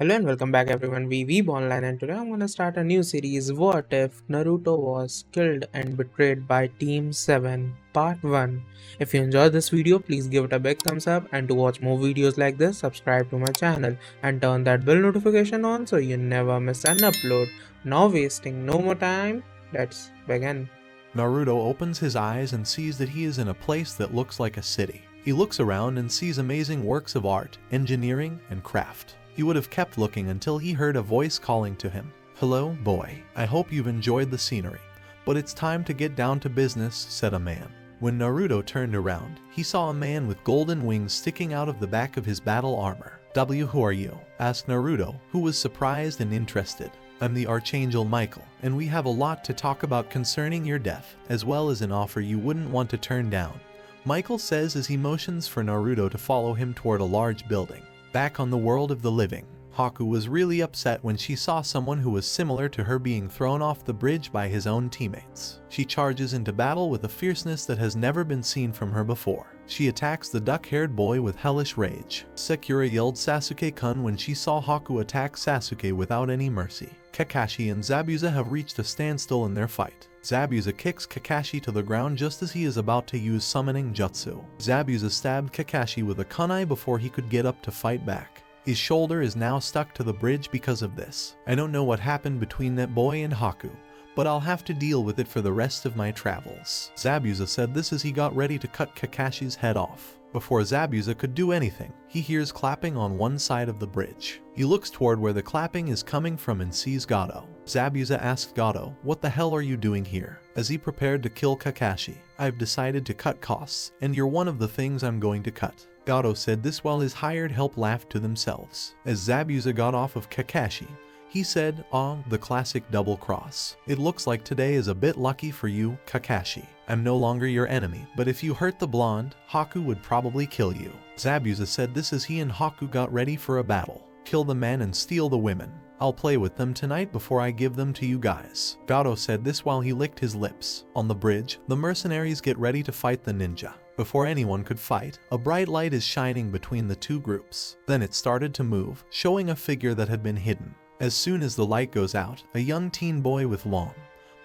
Hello and welcome back everyone, we Weeb Online, and today I'm gonna start a new series, What If Naruto Was Killed and Betrayed by Team 7 Part 1. If you enjoyed this video, please give it a big thumbs up, and to watch more videos like this, subscribe to my channel and turn that bell notification on so you never miss an upload. Now wasting no more time, let's begin. Naruto opens his eyes and sees that he is in a place that looks like a city. He looks around and sees amazing works of art, engineering, and craft. He would have kept looking until he heard a voice calling to him. "Hello, boy. I hope you've enjoyed the scenery. But it's time to get down to business," said a man. When Naruto turned around, he saw a man with golden wings sticking out of the back of his battle armor. Who are you?" asked Naruto, who was surprised and interested. "I'm the Archangel Michael, and we have a lot to talk about concerning your death, as well as an offer you wouldn't want to turn down," Michael says as he motions for Naruto to follow him toward a large building. Back on the world of the living, Haku was really upset when she saw someone who was similar to her being thrown off the bridge by his own teammates. She charges into battle with a fierceness that has never been seen from her before. She attacks the duck-haired boy with hellish rage. Sakura yelled Sasuke-kun when she saw Haku attack Sasuke without any mercy. Kakashi and Zabuza have reached a standstill in their fight. Zabuza kicks Kakashi to the ground just as he is about to use summoning jutsu. Zabuza stabbed Kakashi with a kunai before he could get up to fight back. His shoulder is now stuck to the bridge because of this. "I don't know what happened between that boy and Haku, but I'll have to deal with it for the rest of my travels," Zabuza said this as he got ready to cut Kakashi's head off. Before Zabuza could do anything, he hears clapping on one side of the bridge. He looks toward where the clapping is coming from and sees Gato. Zabuza asks Gato, "What the hell are you doing here?" as he prepared to kill Kakashi. "I've decided to cut costs, and you're one of the things I'm going to cut." Gato said this while his hired help laughed to themselves. As Zabuza got off of Kakashi, he said, the classic double cross. "It looks like today is a bit lucky for you, Kakashi. I'm no longer your enemy, but if you hurt the blonde, Haku would probably kill you." Zabuza said this as he and Haku got ready for a battle. "Kill the men and steal the women. I'll play with them tonight before I give them to you guys." Gato said this while he licked his lips. On the bridge, the mercenaries get ready to fight the ninja. Before anyone could fight, a bright light is shining between the two groups. Then it started to move, showing a figure that had been hidden. As soon as the light goes out, a young teen boy with long,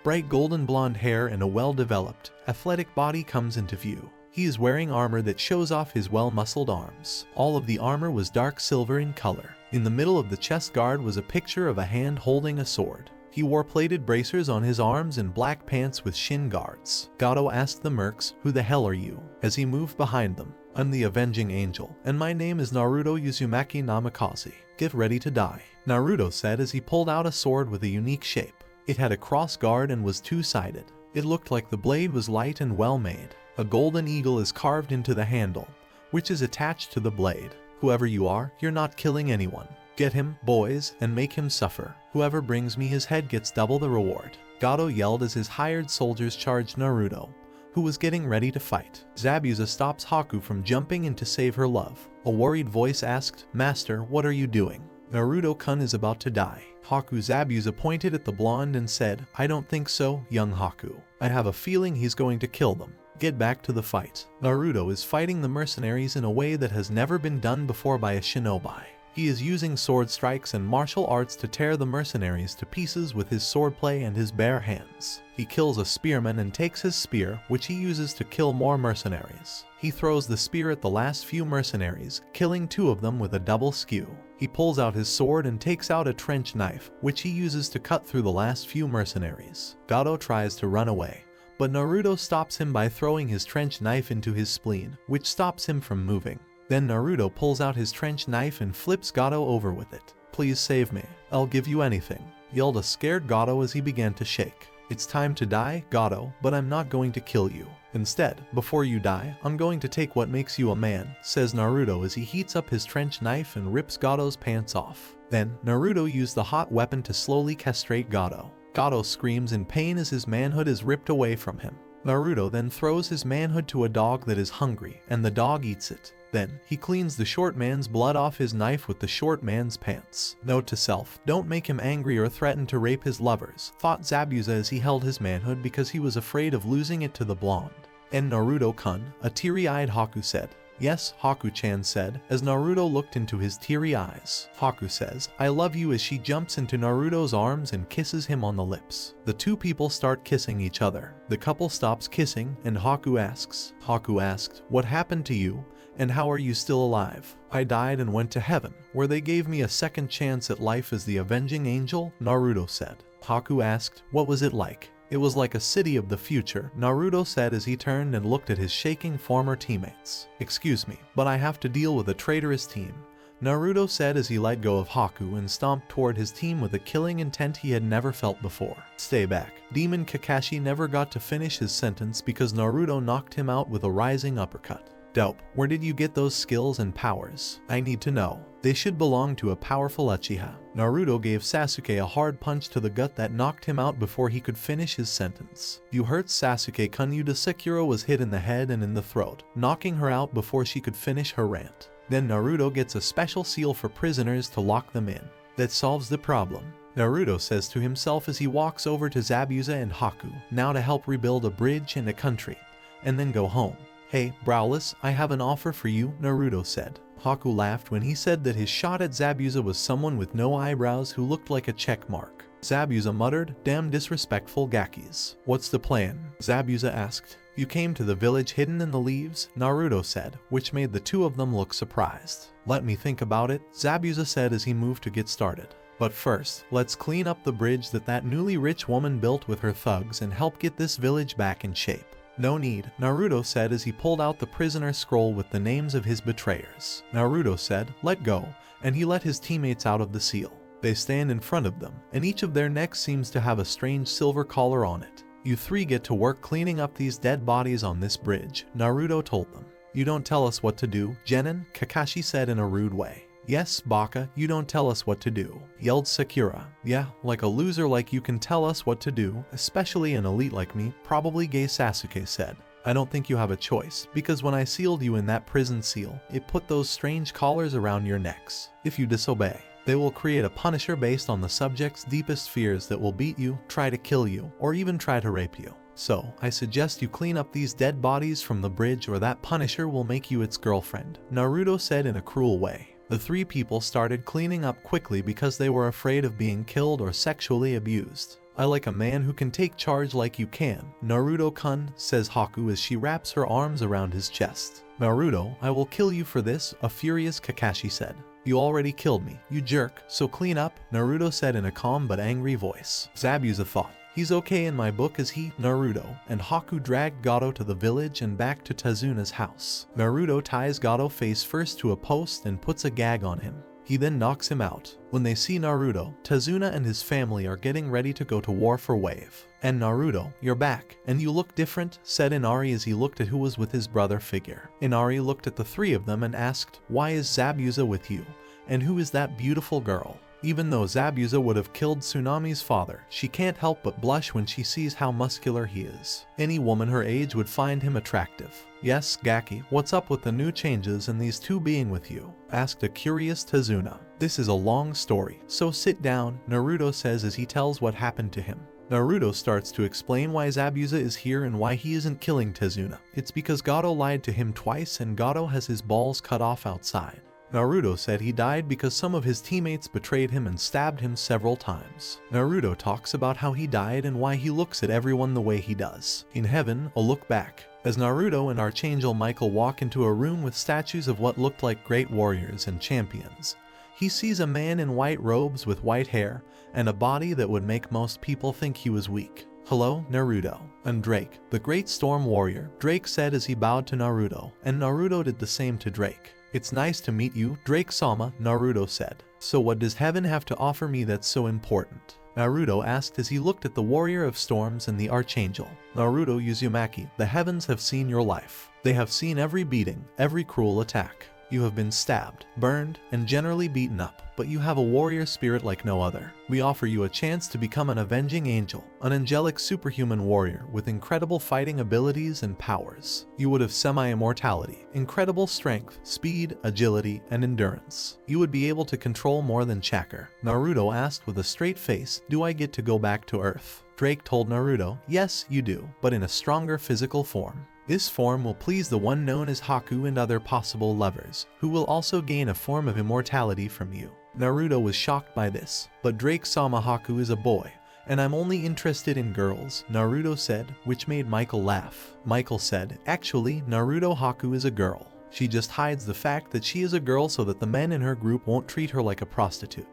bright golden blonde hair and a well-developed, athletic body comes into view. He is wearing armor that shows off his well-muscled arms. All of the armor was dark silver in color. In the middle of the chest guard was a picture of a hand holding a sword. He wore plated bracers on his arms and black pants with shin guards. Gato asked the mercs, "Who the hell are you?" as he moved behind them. "I'm the Avenging Angel, and my name is Naruto Uzumaki Namikaze. Get ready to die," Naruto said as he pulled out a sword with a unique shape. It had a cross guard and was two-sided. It looked like the blade was light and well-made. A golden eagle is carved into the handle, which is attached to the blade. "Whoever you are, you're not killing anyone. Get him, boys, and make him suffer. Whoever brings me his head gets double the reward," Gato yelled as his hired soldiers charged Naruto, who was getting ready to fight. Zabuza stops Haku from jumping in to save her love. A worried voice asked, "Master, what are you doing? Naruto-kun is about to die." Zabuza pointed at the blonde and said, "I don't think so, young Haku. I have a feeling he's going to kill them. Get back to the fight." Naruto is fighting the mercenaries in a way that has never been done before by a shinobi. He is using sword strikes and martial arts to tear the mercenaries to pieces with his swordplay and his bare hands. He kills a spearman and takes his spear, which he uses to kill more mercenaries. He throws the spear at the last few mercenaries, killing 2 of them with a double skew. He pulls out his sword and takes out a trench knife, which he uses to cut through the last few mercenaries. Gato tries to run away, but Naruto stops him by throwing his trench knife into his spleen, which stops him from moving. Then Naruto pulls out his trench knife and flips Gato over with it. "Please save me. I'll give you anything," yelled a scared Gato as he began to shake. "It's time to die, Gato, but I'm not going to kill you. Instead, before you die, I'm going to take what makes you a man," says Naruto as he heats up his trench knife and rips Gato's pants off. Then, Naruto used the hot weapon to slowly castrate Gato. Gato screams in pain as his manhood is ripped away from him. Naruto then throws his manhood to a dog that is hungry, and the dog eats it. Then, he cleans the short man's blood off his knife with the short man's pants. Note to self, don't make him angry or threaten to rape his lovers, thought Zabuza as he held his manhood because he was afraid of losing it to the blonde. "And Naruto-kun," a teary-eyed Haku said, Yes, Haku-chan said, as Naruto looked into his teary eyes. Haku says, I love you, as she jumps into Naruto's arms and kisses him on the lips. The two people start kissing each other. The couple stops kissing and Haku asked, what happened to you? And how are you still alive? I died and went to heaven, where they gave me a second chance at life as the avenging angel, Naruto said. Haku asked, what was it like? It was like a city of the future, Naruto said as he turned and looked at his shaking former teammates. Excuse me, but I have to deal with a traitorous team, Naruto said as he let go of Haku and stomped toward his team with a killing intent he had never felt before. Stay back. Demon Kakashi never got to finish his sentence because Naruto knocked him out with a rising uppercut. Dope. Where did you get those skills and powers? I need to know. They should belong to a powerful Uchiha. Naruto gave Sasuke a hard punch to the gut that knocked him out before he could finish his sentence. You hurt Sasuke-kun. Sekiro was hit in the head and in the throat, knocking her out before she could finish her rant. Then Naruto gets a special seal for prisoners to lock them in. That solves the problem, Naruto says to himself as he walks over to Zabuza and Haku, now to help rebuild a bridge and a country, and then go home. Hey, Browless, I have an offer for you, Naruto said. Haku laughed when he said that his shot at Zabuza was someone with no eyebrows who looked like a check mark. Zabuza muttered, damn disrespectful Gakis. What's the plan? Zabuza asked. You came to the village hidden in the leaves, Naruto said, which made the two of them look surprised. Let me think about it, Zabuza said as he moved to get started. But first, let's clean up the bridge that newly rich woman built with her thugs and help get this village back in shape. No need, Naruto said as he pulled out the prisoner scroll with the names of his betrayers. Naruto said, let go, and he let his teammates out of the seal. They stand in front of them, and each of their necks seems to have a strange silver collar on it. You three get to work cleaning up these dead bodies on this bridge, Naruto told them. You don't tell us what to do, Genin, Kakashi said in a rude way. Yes, Baka, you don't tell us what to do, yelled Sakura. Yeah, like a loser like you can tell us what to do, especially an elite like me, probably gay Sasuke said. I don't think you have a choice, because when I sealed you in that prison seal, it put those strange collars around your necks. If you disobey, they will create a punisher based on the subject's deepest fears that will beat you, try to kill you, or even try to rape you. So, I suggest you clean up these dead bodies from the bridge or that punisher will make you its girlfriend, Naruto said in a cruel way. The three people started cleaning up quickly because they were afraid of being killed or sexually abused. I like a man who can take charge like you can, Naruto-kun, says Haku as she wraps her arms around his chest. Naruto, I will kill you for this, a furious Kakashi said. You already killed me, you jerk, so clean up, Naruto said in a calm but angry voice. Zabuza thought, he's okay in my book as he, Naruto, and Haku dragged Gato to the village and back to Tazuna's house. Naruto ties Gato face first to a post and puts a gag on him. He then knocks him out. When they see Naruto, Tazuna and his family are getting ready to go to war for Wave. And Naruto, you're back, and you look different, said Inari as he looked at who was with his brother figure. Inari looked at the three of them and asked, why is Zabuza with you? And who is that beautiful girl? Even though Zabuza would have killed Tsunami's father, she can't help but blush when she sees how muscular he is. Any woman her age would find him attractive. Yes, Gaki, what's up with the new changes and these two being with you? Asked a curious Tazuna. This is a long story, so sit down, Naruto says as he tells what happened to him. Naruto starts to explain why Zabuza is here and why he isn't killing Tazuna. It's because Gato lied to him twice and Gato has his balls cut off outside. Naruto said he died because some of his teammates betrayed him and stabbed him several times. Naruto talks about how he died and why he looks at everyone the way he does. In heaven, a look back. As Naruto and Archangel Michael walk into a room with statues of what looked like great warriors and champions, he sees a man in white robes with white hair and a body that would make most people think he was weak. Hello, Naruto. And Drake, the great storm warrior, Drake said as he bowed to Naruto, and Naruto did the same to Drake. It's nice to meet you, Drake-sama, Naruto said. So what does heaven have to offer me that's so important? Naruto asked as he looked at the warrior of storms and the archangel. Naruto Uzumaki, the heavens have seen your life. They have seen every beating, every cruel attack. You have been stabbed, burned, and generally beaten up, but you have a warrior spirit like no other. We offer you a chance to become an avenging angel, an angelic superhuman warrior with incredible fighting abilities and powers. You would have semi-immortality, incredible strength, speed, agility, and endurance. You would be able to control more than Chakra. Naruto asked with a straight face, do I get to go back to Earth? Drake told Naruto, yes, you do, but in a stronger physical form. This form will please the one known as Haku and other possible lovers, who will also gain a form of immortality from you. Naruto was shocked by this, but Drake-sama Haku is a boy, and I'm only interested in girls, Naruto said, which made Michael laugh. Michael said, actually, Naruto Haku is a girl. She just hides the fact that she is a girl so that the men in her group won't treat her like a prostitute.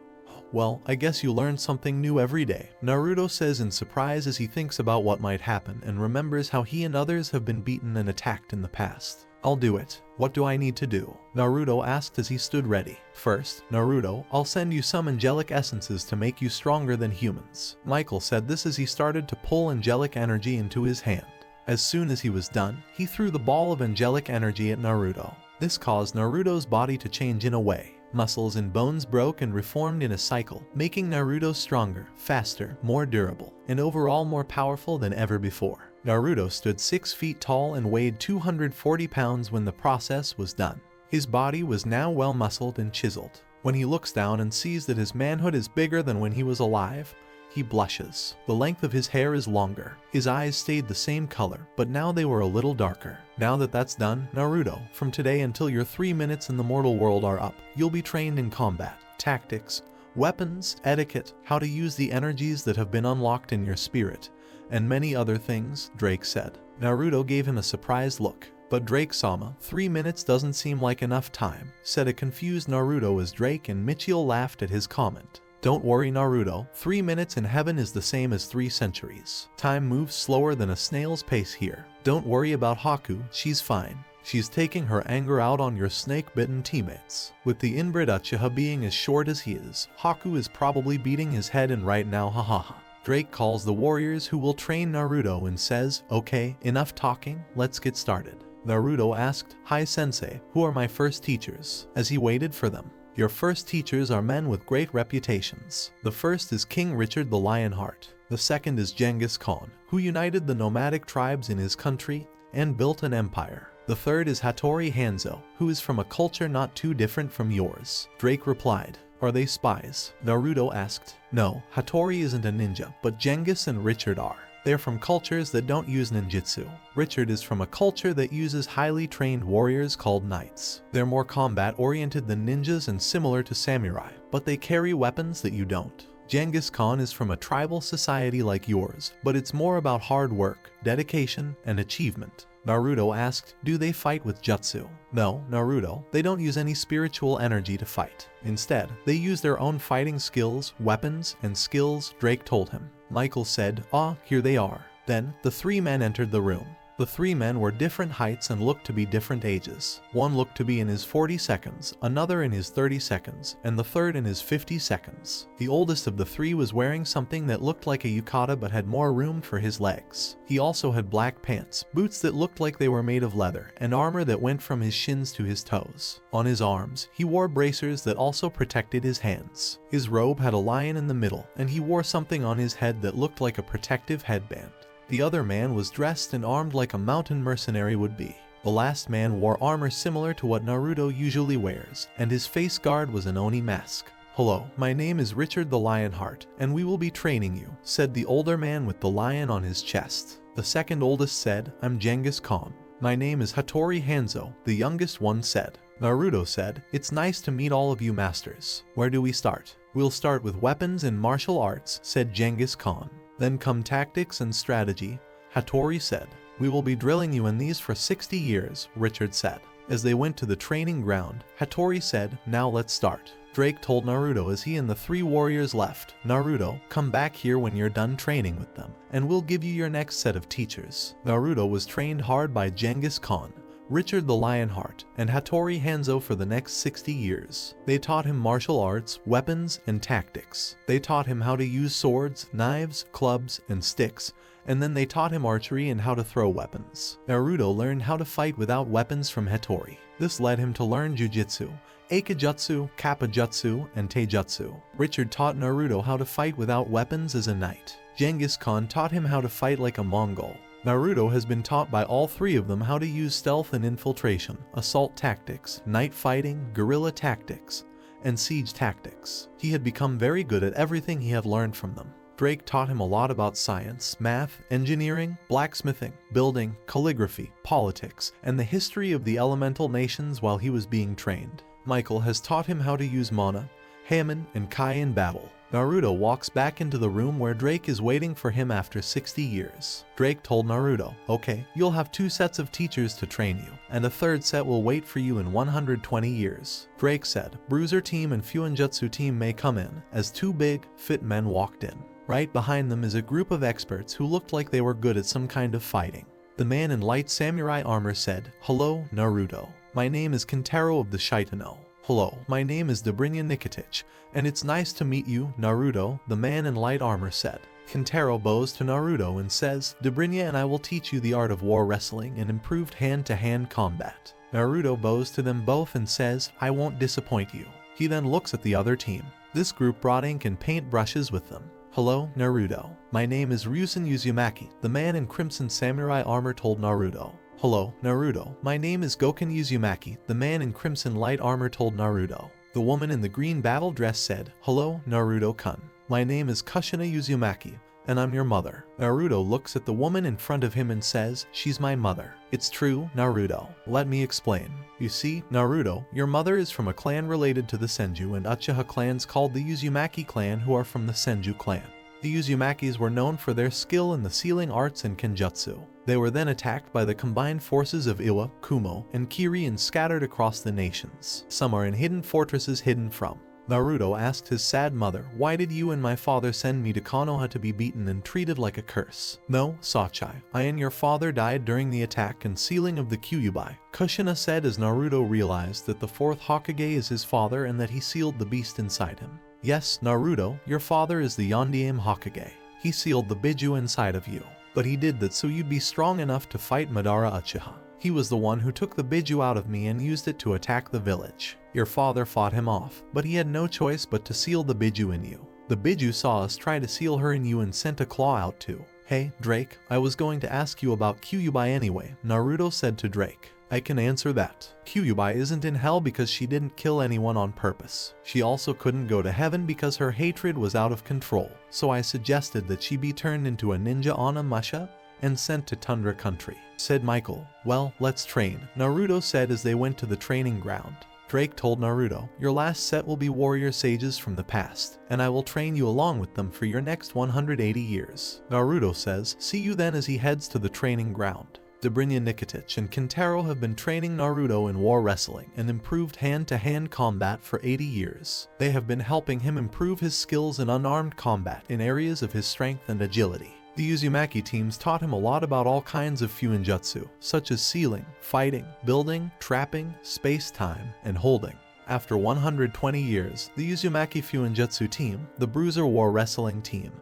Well, I guess you learn something new every day, Naruto says in surprise as he thinks about what might happen and remembers how he and others have been beaten and attacked in the past. I'll do it. What do I need to do? Naruto asked as he stood ready. First, Naruto, I'll send you some angelic essences to make you stronger than humans. Michael said this as he started to pull angelic energy into his hand. As soon as he was done, he threw the ball of angelic energy at Naruto. This caused Naruto's body to change in a way. Muscles and bones broke and reformed in a cycle, making Naruto stronger, faster, more durable, and overall more powerful than ever before. Naruto stood 6 feet tall and weighed 240 pounds when the process was done. His body was now well muscled and chiseled. When he looks down and sees that his manhood is bigger than when he was alive, he blushes. The length of his hair is longer. His eyes stayed the same color, but now they were a little darker. Now that that's done, Naruto, from today until your 3 minutes in the mortal world are up, you'll be trained in combat, tactics, weapons, etiquette, how to use the energies that have been unlocked in your spirit, and many other things, Drake said. Naruto gave him a surprised look. But Drake-sama, 3 minutes doesn't seem like enough time, said a confused Naruto as Drake and Michio laughed at his comment. Don't worry Naruto, 3 minutes in heaven is the same as 3 centuries. Time moves slower than a snail's pace here. Don't worry about Haku, she's fine. She's taking her anger out on your snake-bitten teammates. With the inbred Uchiha being as short as he is, Haku is probably beating his head in right now, hahaha. Drake calls the warriors who will train Naruto and says, okay, enough talking, let's get started. Naruto asked, hi sensei, who are my first teachers? As he waited for them. Your first teachers are men with great reputations. The first is King Richard the Lionheart. The second is Genghis Khan, who united the nomadic tribes in his country and built an empire. The third is Hattori Hanzo, who is from a culture not too different from yours. Drake replied, are they spies? Naruto asked, no, Hattori isn't a ninja, but Genghis and Richard are. They're from cultures that don't use ninjutsu. Richard is from a culture that uses highly trained warriors called knights. They're more combat-oriented than ninjas and similar to samurai, but they carry weapons that you don't. Genghis Khan is from a tribal society like yours, but it's more about hard work, dedication, and achievement. Naruto asked, do they fight with jutsu? No, Naruto, they don't use any spiritual energy to fight. Instead, they use their own fighting skills, weapons, and skills, Drake told him. Michael said, ah, here they are. Then, the 3 men entered the room. The 3 men were different heights and looked to be different ages. One looked to be in his 40 seconds, another in his 30 seconds, and the third in his 50 seconds. The oldest of the 3 was wearing something that looked like a yukata but had more room for his legs. He also had black pants, boots that looked like they were made of leather, and armor that went from his shins to his toes. On his arms, he wore bracers that also protected his hands. His robe had a lion in the middle, and he wore something on his head that looked like a protective headband. The other man was dressed and armed like a mountain mercenary would be. The last man wore armor similar to what Naruto usually wears, and his face guard was an Oni mask. Hello, my name is Richard the Lionheart, and we will be training you, said the older man with the lion on his chest. The second oldest said, I'm Genghis Khan. My name is Hattori Hanzo, the youngest one said. Naruto said, it's nice to meet all of you masters. Where do we start? We'll start with weapons and martial arts, said Genghis Khan. Then come tactics and strategy, Hattori said. We will be drilling you in these for 60 years, Richard said. As they went to the training ground, Hattori said, now let's start. Drake told Naruto as he and the 3 warriors left, Naruto, come back here when you're done training with them, and we'll give you your next set of teachers. Naruto was trained hard by Genghis Khan, Richard the Lionheart, and Hattori Hanzo for the next 60 years. They taught him martial arts, weapons, and tactics. They taught him how to use swords, knives, clubs, and sticks, and then they taught him archery and how to throw weapons. Naruto learned how to fight without weapons from Hattori. This led him to learn jujitsu, Aikijutsu, Kappajutsu, and Taijutsu. Richard taught Naruto how to fight without weapons as a knight. Genghis Khan taught him how to fight like a Mongol. Naruto has been taught by all 3 of them how to use stealth and infiltration, assault tactics, night fighting, guerrilla tactics, and siege tactics. He had become very good at everything he had learned from them. Drake taught him a lot about science, math, engineering, blacksmithing, building, calligraphy, politics, and the history of the elemental nations while he was being trained. Michael has taught him how to use mana, Hammond, and Kai in battle. Naruto walks back into the room where Drake is waiting for him after 60 years. Drake told Naruto, okay, you'll have 2 sets of teachers to train you, and a 3rd set will wait for you in 120 years. Drake said, Bruiser team and Fuinjutsu team may come in, as 2 big, fit men walked in. Right behind them is a group of experts who looked like they were good at some kind of fighting. The man in light samurai armor said, hello, Naruto. My name is Kintaro of the Shitano. Hello, my name is Dobrinya Nikitich, and it's nice to meet you, Naruto, the man in light armor said. Kintaro bows to Naruto and says, Dobrinya and I will teach you the art of war wrestling and improved hand-to-hand combat. Naruto bows to them both and says, I won't disappoint you. He then looks at the other team. This group brought ink and paint brushes with them. Hello, Naruto. My name is Ryusen Uzumaki, the man in crimson samurai armor told Naruto. Hello, Naruto. My name is Goken Uzumaki, the man in crimson light armor told Naruto. The woman in the green battle dress said, hello, Naruto-kun. My name is Kushina Uzumaki, and I'm your mother. Naruto looks at the woman in front of him and says, she's my mother. It's true, Naruto. Let me explain. You see, Naruto, your mother is from a clan related to the Senju and Uchiha clans called the Uzumaki clan who are from the Senju clan. The Uzumakis were known for their skill in the sealing arts and kenjutsu. They were then attacked by the combined forces of Iwa, Kumo, and Kiri and scattered across the nations. Some are in hidden fortresses hidden from. Naruto asked his sad mother, why did you and my father send me to Konoha to be beaten and treated like a curse? No, Sachai, I and your father died during the attack and sealing of the Kyuubi, Kushina said as Naruto realized that the 4th Hokage is his father and that he sealed the beast inside him. Yes, Naruto, your father is the Yondiame Hokage. He sealed the Biju inside of you. But he did that so you'd be strong enough to fight Madara Uchiha. He was the one who took the Biju out of me and used it to attack the village. Your father fought him off, but he had no choice but to seal the Biju in you. The Biju saw us try to seal her in you and sent a claw out too. Hey, Drake, I was going to ask you about Kyuubi anyway, Naruto said to Drake. I can answer that. Kyuubi isn't in hell because she didn't kill anyone on purpose. She also couldn't go to heaven because her hatred was out of control, so I suggested that she be turned into a ninja Onimusha and sent to Tundra Country, said Michael. Well, let's train, Naruto said as they went to the training ground. Drake told Naruto, your last set will be warrior sages from the past, and I will train you along with them for your next 180 years. Naruto says, see you then as he heads to the training ground. Dobrinya Nikitich and Kintaro have been training Naruto in war wrestling and improved hand-to-hand combat for 80 years. They have been helping him improve his skills in unarmed combat in areas of his strength and agility. The Uzumaki teams taught him a lot about all kinds of Fuinjutsu, such as sealing, fighting, building, trapping, space-time, and holding. After 120 years, the Uzumaki Fuinjutsu team, the Bruiser War Wrestling team,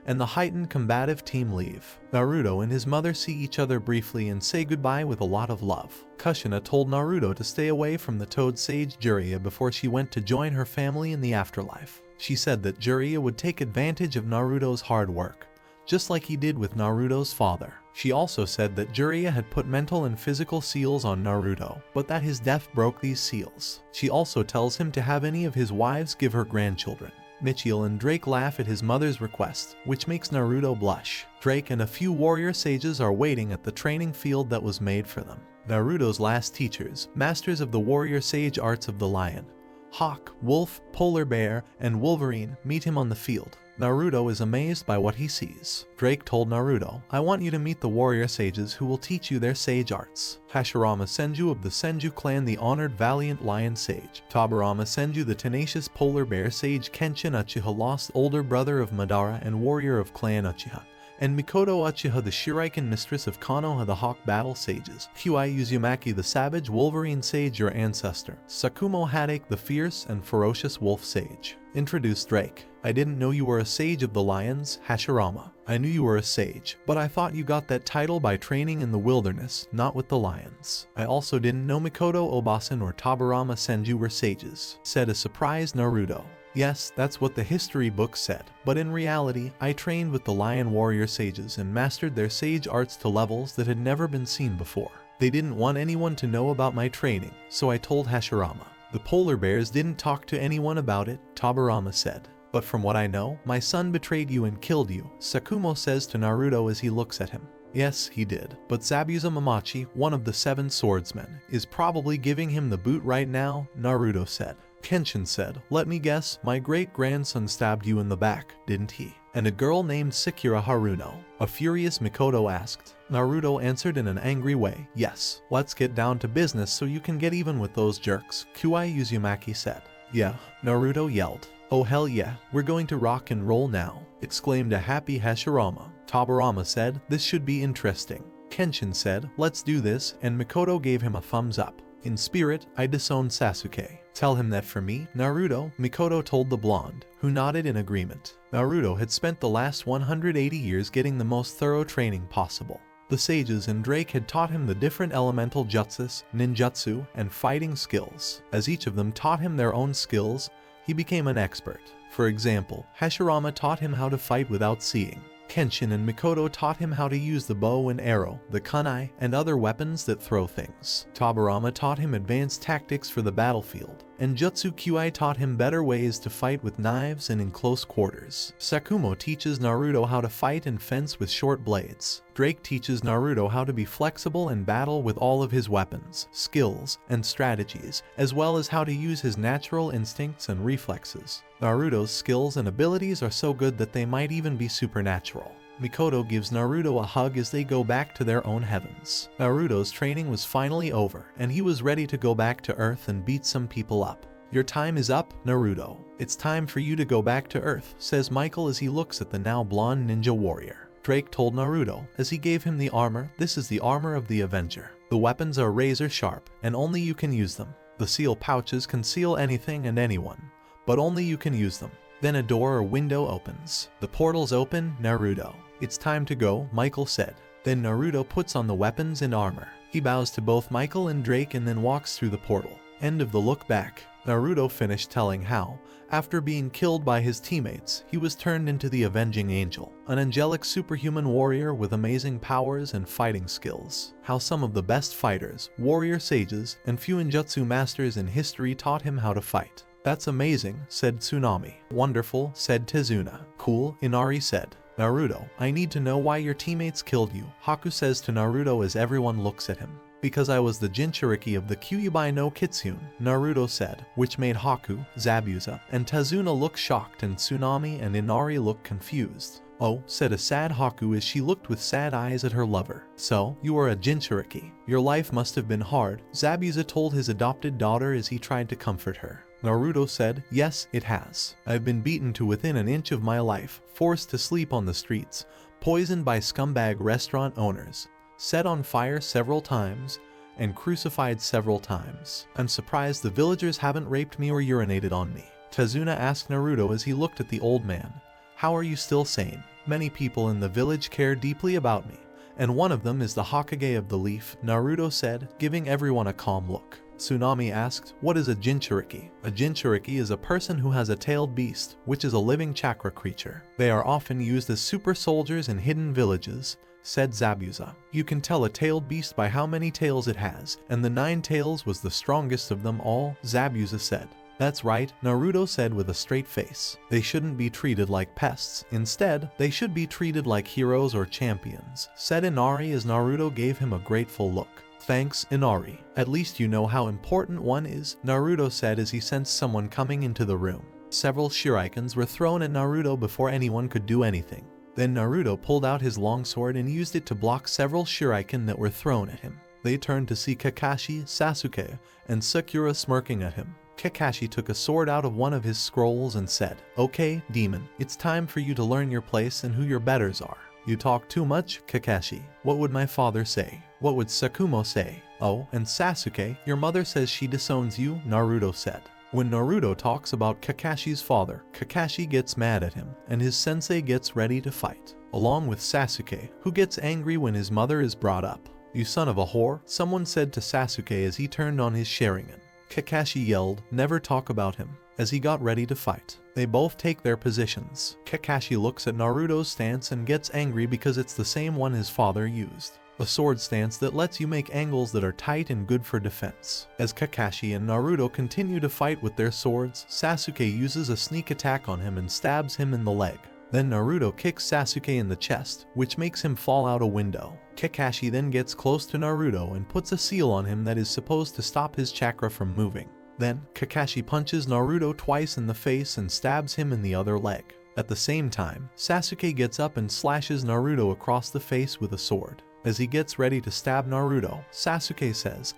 and the heightened combative team leave. Naruto and his mother see each other briefly and say goodbye with a lot of love. Kushina told Naruto to stay away from the Toad Sage Jiraiya before she went to join her family in the afterlife. She said that Jiraiya would take advantage of Naruto's hard work, just like he did with Naruto's father. She also said that Jiraiya had put mental and physical seals on Naruto, but that his death broke these seals. She also tells him to have any of his wives give her grandchildren. Michiel and Drake laugh at his mother's request, which makes Naruto blush. Drake and a few warrior sages are waiting at the training field that was made for them. Naruto's last teachers, masters of the warrior sage arts of the lion, hawk, wolf, polar bear, and Wolverine, meet him on the field. Naruto is amazed by what he sees. Drake told Naruto, I want you to meet the warrior sages who will teach you their sage arts. Hashirama Senju of the Senju clan, the honored valiant lion sage. Tobirama Senju, the tenacious polar bear sage. Kenshin Uchiha, lost older brother of Madara and warrior of clan Uchiha. And Mikoto Uchiha, the Shuriken mistress of Konoha, the hawk battle sages. Huai Uzumaki, the savage Wolverine sage, your ancestor. Sakumo Hadake, the fierce and ferocious wolf sage. Introduced Drake. I didn't know you were a sage of the lions, Hashirama. I knew you were a sage, but I thought you got that title by training in the wilderness, not with the lions. I also didn't know Mikoto Obasan or Tobirama Senju were sages, said a surprised Naruto. Yes, that's what the history book said, but in reality, I trained with the lion warrior sages and mastered their sage arts to levels that had never been seen before. They didn't want anyone to know about my training, so I told Hashirama. The polar bears didn't talk to anyone about it, Tobirama said. But from what I know, my son betrayed you and killed you, Sakumo says to Naruto as he looks at him. Yes, he did. But Zabuza Mamachi, one of the 7 swordsmen, is probably giving him the boot right now, Naruto said. Kenshin said, let me guess, my great-grandson stabbed you in the back, didn't he? And a girl named Sakura Haruno. A furious Mikoto asked. Naruto answered in an angry way, yes. Let's get down to business so you can get even with those jerks, Kuai Uzumaki said. Yeah, Naruto yelled. Oh hell yeah, we're going to rock and roll now, exclaimed a happy Hashirama. Tobirama said, this should be interesting. Kenshin said, let's do this, and Mikoto gave him a thumbs up. In spirit, I disowned Sasuke. Tell him that for me, Naruto, Mikoto told the blonde, who nodded in agreement. Naruto had spent the last 180 years getting the most thorough training possible. The sages and Drake had taught him the different elemental jutsus, ninjutsu, and fighting skills. As each of them taught him their own skills, he became an expert. For example, Hashirama taught him how to fight without seeing. Kenshin and Mikoto taught him how to use the bow and arrow, the kunai, and other weapons that throw things. Tobirama taught him advanced tactics for the battlefield, and Jutsu Kyuai taught him better ways to fight with knives and in close quarters. Sakumo teaches Naruto how to fight and fence with short blades. Drake teaches Naruto how to be flexible and battle with all of his weapons, skills, and strategies, as well as how to use his natural instincts and reflexes. Naruto's skills and abilities are so good that they might even be supernatural. Mikoto gives Naruto a hug as they go back to their own heavens. Naruto's training was finally over, and he was ready to go back to Earth and beat some people up. Your time is up, Naruto. It's time for you to go back to Earth, says Michael as he looks at the now blonde ninja warrior. Drake told Naruto, as he gave him the armor, this is the armor of the Avenger. The weapons are razor sharp, and only you can use them. The seal pouches conceal anything and anyone, but only you can use them. Then a door or window opens. The portal's open, Naruto. It's time to go, Michael said. Then Naruto puts on the weapons and armor. He bows to both Michael and Drake and then walks through the portal. End of the look back. Naruto finished telling how, after being killed by his teammates, he was turned into the Avenging Angel, an angelic superhuman warrior with amazing powers and fighting skills. How some of the best fighters, warrior sages, and Fuinjutsu masters in history taught him how to fight. That's amazing, said Tsunami. Wonderful, said Tezuna. Cool, Inari said. Naruto, I need to know why your teammates killed you, Haku says to Naruto as everyone looks at him. Because I was the Jinchuriki of the Kyuubi no Kitsune, Naruto said, which made Haku, Zabuza, and Tezuna look shocked and Tsunami and Inari look confused. Oh, said a sad Haku as she looked with sad eyes at her lover. So, you are a Jinchuriki. Your life must have been hard, Zabuza told his adopted daughter as he tried to comfort her. Naruto said, yes, it has. I've been beaten to within an inch of my life, forced to sleep on the streets, poisoned by scumbag restaurant owners, set on fire several times, and crucified several times. I'm surprised the villagers haven't raped me or urinated on me. Tezuna asked Naruto as he looked at the old man. How are you still sane? Many people in the village care deeply about me, and one of them is the Hokage of the Leaf, Naruto said, giving everyone a calm look. Tsunami asked, what is a Jinchuriki? A Jinchuriki is a person who has a tailed beast, which is a living chakra creature. They are often used as super soldiers in hidden villages, said Zabuza. You can tell a tailed beast by how many tails it has, and the 9 tails was the strongest of them all, Zabuza said. That's right, Naruto said with a straight face. They shouldn't be treated like pests. Instead, they should be treated like heroes or champions, said Inari as Naruto gave him a grateful look. Thanks, Inari. At least you know how important one is, Naruto said as he sensed someone coming into the room. Several shurikens were thrown at Naruto before anyone could do anything. Then Naruto pulled out his longsword and used it to block several shuriken that were thrown at him. They turned to see Kakashi, Sasuke, and Sakura smirking at him. Kakashi took a sword out of one of his scrolls and said, okay, demon, it's time for you to learn your place and who your betters are. You talk too much, Kakashi. What would my father say? What would Sakumo say? Oh, and Sasuke, your mother says she disowns you, Naruto said. When Naruto talks about Kakashi's father, Kakashi gets mad at him, and his sensei gets ready to fight, along with Sasuke, who gets angry when his mother is brought up. You son of a whore, someone said to Sasuke as he turned on his Sharingan. Kakashi yelled, never talk about him, as he got ready to fight. They both take their positions. Kakashi looks at Naruto's stance and gets angry because it's the same one his father used. a sword stance that lets you make angles that are tight and good for defense. As Kakashi and Naruto continue to fight with their swords, Sasuke uses a sneak attack on him and stabs him in the leg. Then Naruto kicks Sasuke in the chest, which makes him fall out a window. Kakashi then gets close to Naruto and puts a seal on him that is supposed to stop his chakra from moving. Then, Kakashi punches Naruto twice in the face and stabs him in the other leg. At the same time, Sasuke gets up and slashes Naruto across the face with a sword. As he gets ready to stab Naruto, Sasuke says,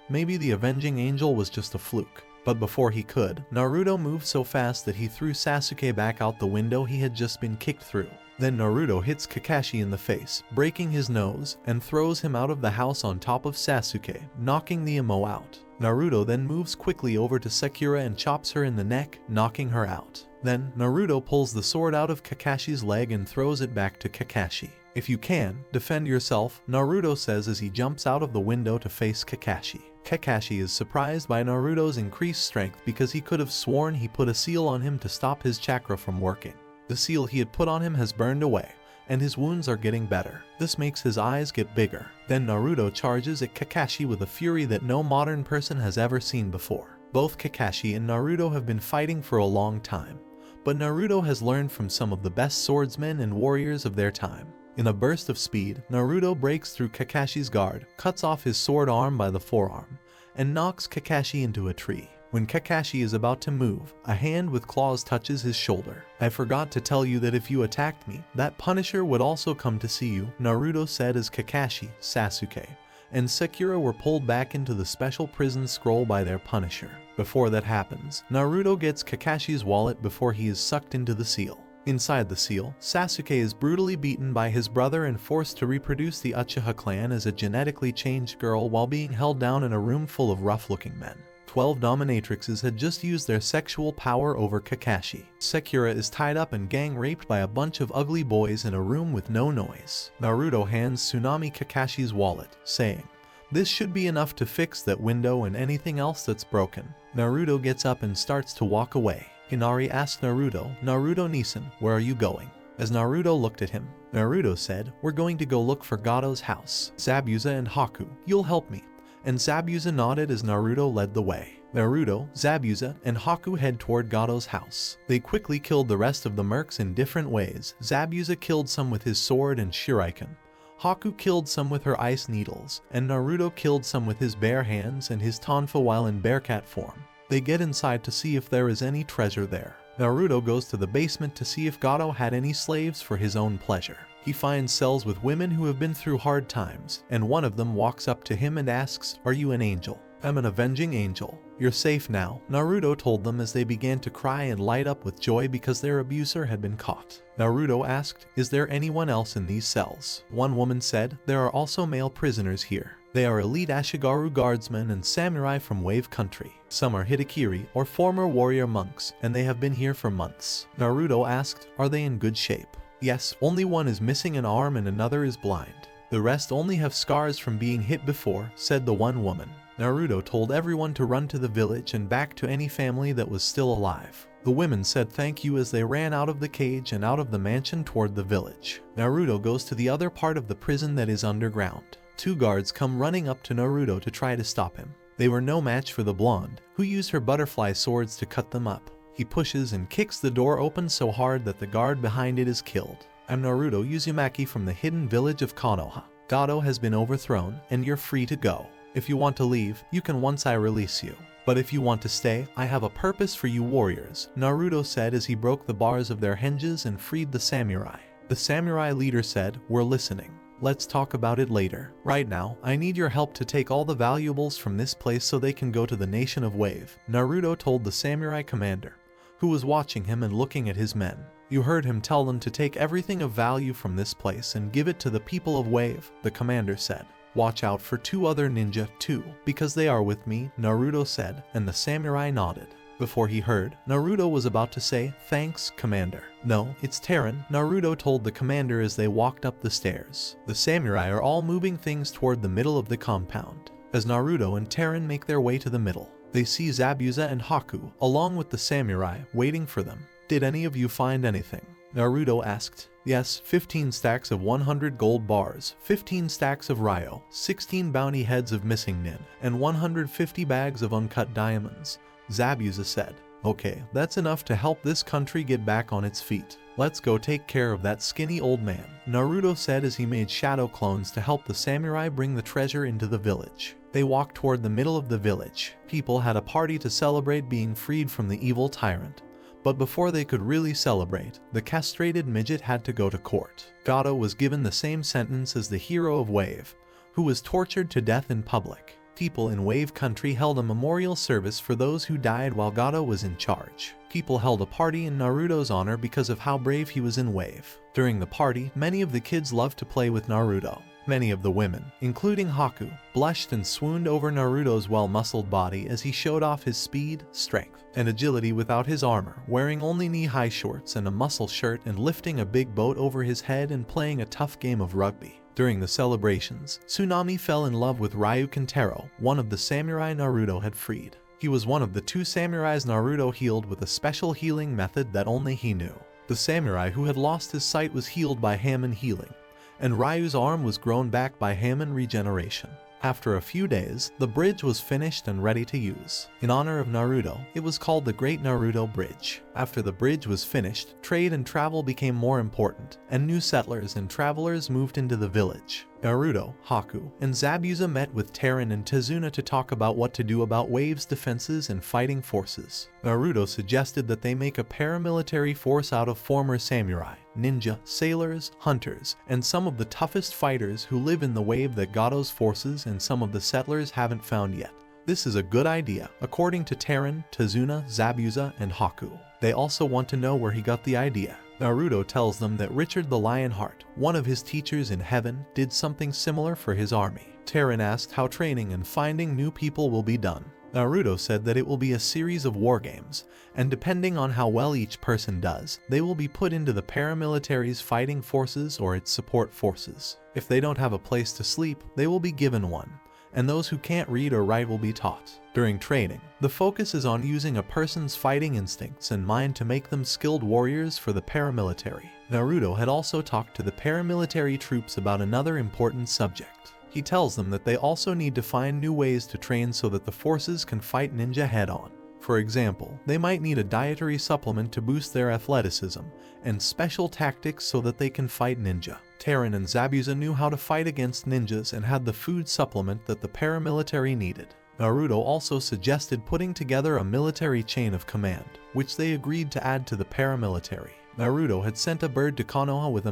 maybe the avenging angel was just a fluke. But before he could, Naruto moved so fast that he threw Sasuke back out the window he had just been kicked through. Then Naruto hits Kakashi in the face, breaking his nose, and throws him out of the house on top of Sasuke, knocking the emo out. Naruto then moves quickly over to Sakura and chops her in the neck, knocking her out. Then, Naruto pulls the sword out of Kakashi's leg and throws it back to Kakashi. If you can, defend yourself, Naruto says as he jumps out of the window to face Kakashi. Kakashi is surprised by Naruto's increased strength because he could have sworn he put a seal on him to stop his chakra from working. The seal he had put on him has burned away, and his wounds are getting better. This makes his eyes get bigger. Then Naruto charges at Kakashi with a fury that no modern person has ever seen before. Both Kakashi and Naruto have been fighting for a long time, but Naruto has learned from some of the best swordsmen and warriors of their time. In a burst of speed, Naruto breaks through Kakashi's guard, cuts off his sword arm by the forearm, and knocks Kakashi into a tree. When Kakashi is about to move, a hand with claws touches his shoulder. "I forgot to tell you that if you attacked me, that Punisher would also come to see you," Naruto said as Kakashi, Sasuke, and Sakura were pulled back into the special prison scroll by their Punisher. Before that happens, Naruto gets Kakashi's wallet before he is sucked into the seal. Inside the seal, Sasuke is brutally beaten by his brother and forced to reproduce the Uchiha clan as a genetically changed girl while being held down in a room full of rough-looking men. 12 dominatrixes had just used their sexual power over Kakashi. Sakura is tied up and gang-raped by a bunch of ugly boys in a room with no noise. Naruto hands Tsunami Kakashi's wallet, saying, "This should be enough to fix that window and anything else that's broken." Naruto gets up and starts to walk away. Hinari asked Naruto, "Naruto-Nisan, where are you going?" As Naruto looked at him, Naruto said, "We're going to go look for Gado's house. Zabuza and Haku, you'll help me." And Zabuza nodded as Naruto led the way. Naruto, Zabuza, and Haku head toward Gado's house. They quickly killed the rest of the mercs in different ways. Zabuza killed some with his sword and shuriken. Haku killed some with her ice needles, and Naruto killed some with his bare hands and his tonfa while in bearcat form. They get inside to see if there is any treasure there. Naruto goes to the basement to see if Gado had any slaves for his own pleasure. He finds cells with women who have been through hard times, and one of them walks up to him and asks, "Are you an angel?" "I'm an avenging angel. You're safe now," Naruto told them as they began to cry and light up with joy because their abuser had been caught. Naruto asked, "Is there anyone else in these cells?" One woman said, "There are also male prisoners here. They are elite Ashigaru guardsmen and samurai from Wave Country. Some are Hitakiri or former warrior monks, and they have been here for months." Naruto asked, "Are they in good shape?" "Yes, only one is missing an arm and another is blind. The rest only have scars from being hit before," said the one woman. Naruto told everyone to run to the village and back to any family that was still alive. The women said thank you as they ran out of the cage and out of the mansion toward the village. Naruto goes to the other part of the prison that is underground. 2 guards come running up to Naruto to try to stop him. They were no match for the blonde, who used her butterfly swords to cut them up. He pushes and kicks the door open so hard that the guard behind it is killed. "I'm Naruto Uzumaki from the hidden village of Konoha. Gado has been overthrown, and you're free to go. If you want to leave, you can once I release you. But if you want to stay, I have a purpose for you warriors," Naruto said as he broke the bars of their hinges and freed the samurai. The samurai leader said, "We're listening. Let's talk about it later. Right now, I need your help to take all the valuables from this place so they can go to the nation of Wave," Naruto told the samurai commander, who was watching him and looking at his men. "You heard him tell them to take everything of value from this place and give it to the people of Wave," the commander said. "Watch out for 2 other ninja too, because they are with me," Naruto said, and the samurai nodded. Before he heard, Naruto was about to say, "Thanks, Commander." "No, it's Terran," Naruto told the commander as they walked up the stairs. The samurai are all moving things toward the middle of the compound. As Naruto and Terran make their way to the middle, they see Zabuza and Haku, along with the samurai, waiting for them. "Did any of you find anything?" Naruto asked. Yes, 15 stacks of 100 gold bars, 15 stacks of Ryo, 16 bounty heads of missing Nin, and 150 bags of uncut diamonds, Zabuza said. Okay, that's enough to help this country get back on its feet. Let's go take care of that skinny old man, Naruto said as he made shadow clones to help the samurai bring the treasure into the village. They walked toward the middle of the village. People had a party to celebrate being freed from the evil tyrant. But before they could really celebrate, the castrated midget had to go to court. Gato was given the same sentence as the hero of Wave, who was tortured to death in public. People in Wave Country held a memorial service for those who died while Gato was in charge. People held a party in Naruto's honor because of how brave he was in Wave. During the party, many of the kids loved to play with Naruto. Many of the women, including Haku, blushed and swooned over Naruto's well-muscled body as he showed off his speed, strength, and agility without his armor, wearing only knee-high shorts and a muscle shirt and lifting a big boat over his head and playing a tough game of rugby. During the celebrations, Tsunami fell in love with Ryu Kentaro, one of the samurai Naruto had freed. He was one of the 2 samurais Naruto healed with a special healing method that only he knew. The samurai who had lost his sight was healed by Hammon healing, and Ryu's arm was grown back by Hammon regeneration. After a few days, the bridge was finished and ready to use. In honor of Naruto, it was called the Great Naruto Bridge. After the bridge was finished, trade and travel became more important, and new settlers and travelers moved into the village. Naruto, Haku, and Zabuza met with Teren and Tazuna to talk about what to do about Wave's defenses and fighting forces. Naruto suggested that they make a paramilitary force out of former samurai, ninja, sailors, hunters, and some of the toughest fighters who live in the Wave that Gato's forces and some of the settlers haven't found yet. This is a good idea, according to Teren, Tazuna, Zabuza, and Haku. They also want to know where he got the idea. Naruto tells them that Richard the Lionheart, one of his teachers in heaven, did something similar for his army. Teren asked how training and finding new people will be done. Naruto said that it will be a series of war games, and depending on how well each person does, they will be put into the paramilitary's fighting forces or its support forces. If they don't have a place to sleep, they will be given one, and those who can't read or write will be taught. During training, the focus is on using a person's fighting instincts and mind to make them skilled warriors for the paramilitary. Naruto had also talked to the paramilitary troops about another important subject. He tells them that they also need to find new ways to train so that the forces can fight ninja head-on. For example, they might need a dietary supplement to boost their athleticism, and special tactics so that they can fight ninja. Teren and Zabuza knew how to fight against ninjas and had the food supplement that the paramilitary needed. Naruto also suggested putting together a military chain of command, which they agreed to add to the paramilitary. Naruto had sent a bird to Konoha with a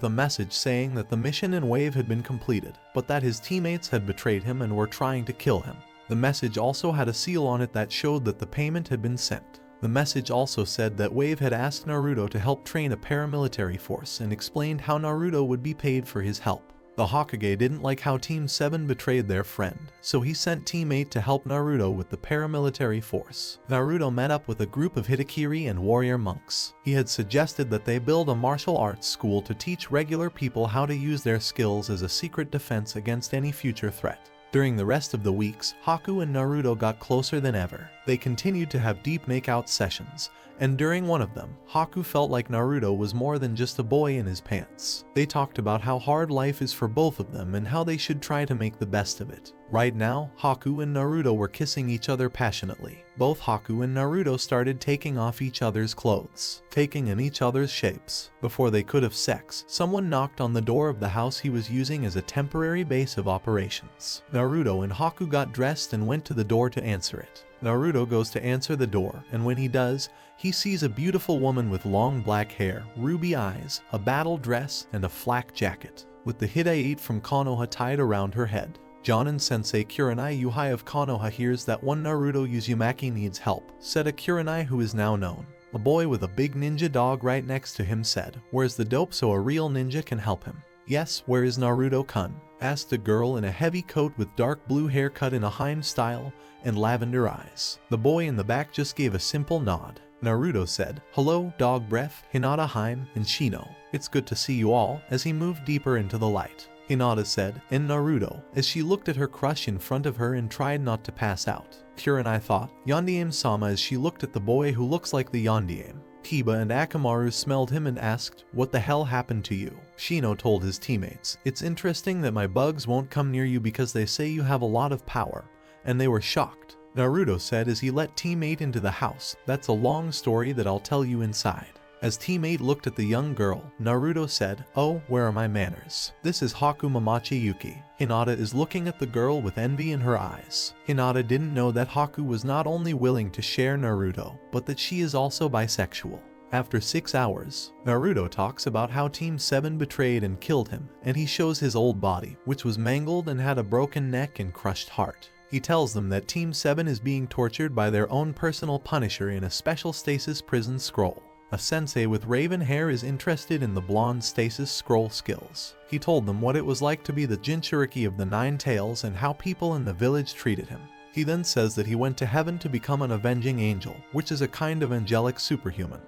message saying that the mission in Wave had been completed, but that his teammates had betrayed him and were trying to kill him. The message also had a seal on it that showed that the payment had been sent. The message also said that Wave had asked Naruto to help train a paramilitary force and explained how Naruto would be paid for his help. The Hokage didn't like how Team 7 betrayed their friend, so he sent Team 8 to help Naruto with the paramilitary force. Naruto met up with a group of Hitakiri and warrior monks. He had suggested that they build a martial arts school to teach regular people how to use their skills as a secret defense against any future threat. During the rest of the weeks, Haku and Naruto got closer than ever. They continued to have deep makeout sessions, and during one of them, Haku felt like Naruto was more than just a boy in his pants. They talked about how hard life is for both of them and how they should try to make the best of it. Right now, Haku and Naruto were kissing each other passionately. Both Haku and Naruto started taking off each other's clothes, taking in each other's shapes. Before they could have sex, someone knocked on the door of the house he was using as a temporary base of operations. Naruto and Haku got dressed and went to the door to answer it. Naruto goes to answer the door, and when he does, he sees a beautiful woman with long black hair, ruby eyes, a battle dress, and a flak jacket, with the Hidayate from Konoha tied around her head. Jonin-sensei Kurenai Yuhai of Konoha hears that one Naruto Uzumaki needs help, said a Kurenai who is now known. A boy with a big ninja dog right next to him said, "Where's the dope so a real ninja can help him?" "Yes, where is Naruto-kun?" asked a girl in a heavy coat with dark blue hair cut in a Heim style and lavender eyes. The boy in the back just gave a simple nod. Naruto said, "Hello, Dog Breath, Hinata Heim, and Shino. It's good to see you all," as he moved deeper into the light. Hinata said, and Naruto, as she looked at her crush in front of her and tried not to pass out. Kurenai thought, Yondiame-sama as she looked at the boy who looks like the Yondiame. Kiba and Akamaru smelled him and asked, "What the hell happened to you?" Shino told his teammates, "It's interesting that my bugs won't come near you because they say you have a lot of power," and they were shocked. Naruto said as he let teammate into the house, "That's a long story that I'll tell you inside." As teammate looked at the young girl, Naruto said, "Oh, where are my manners? This is Haku Mamachi Yuki." Hinata is looking at the girl with envy in her eyes. Hinata didn't know that Haku was not only willing to share Naruto, but that she is also bisexual. After 6 hours, Naruto talks about how Team 7 betrayed and killed him, and he shows his old body, which was mangled and had a broken neck and crushed heart. He tells them that Team 7 is being tortured by their own personal punisher in a special stasis prison scroll. A sensei with raven hair is interested in the blonde stasis scroll skills. He told them what it was like to be the Jinchuriki of the Nine Tails and how people in the village treated him. He then says that he went to heaven to become an avenging angel, which is a kind of angelic superhuman,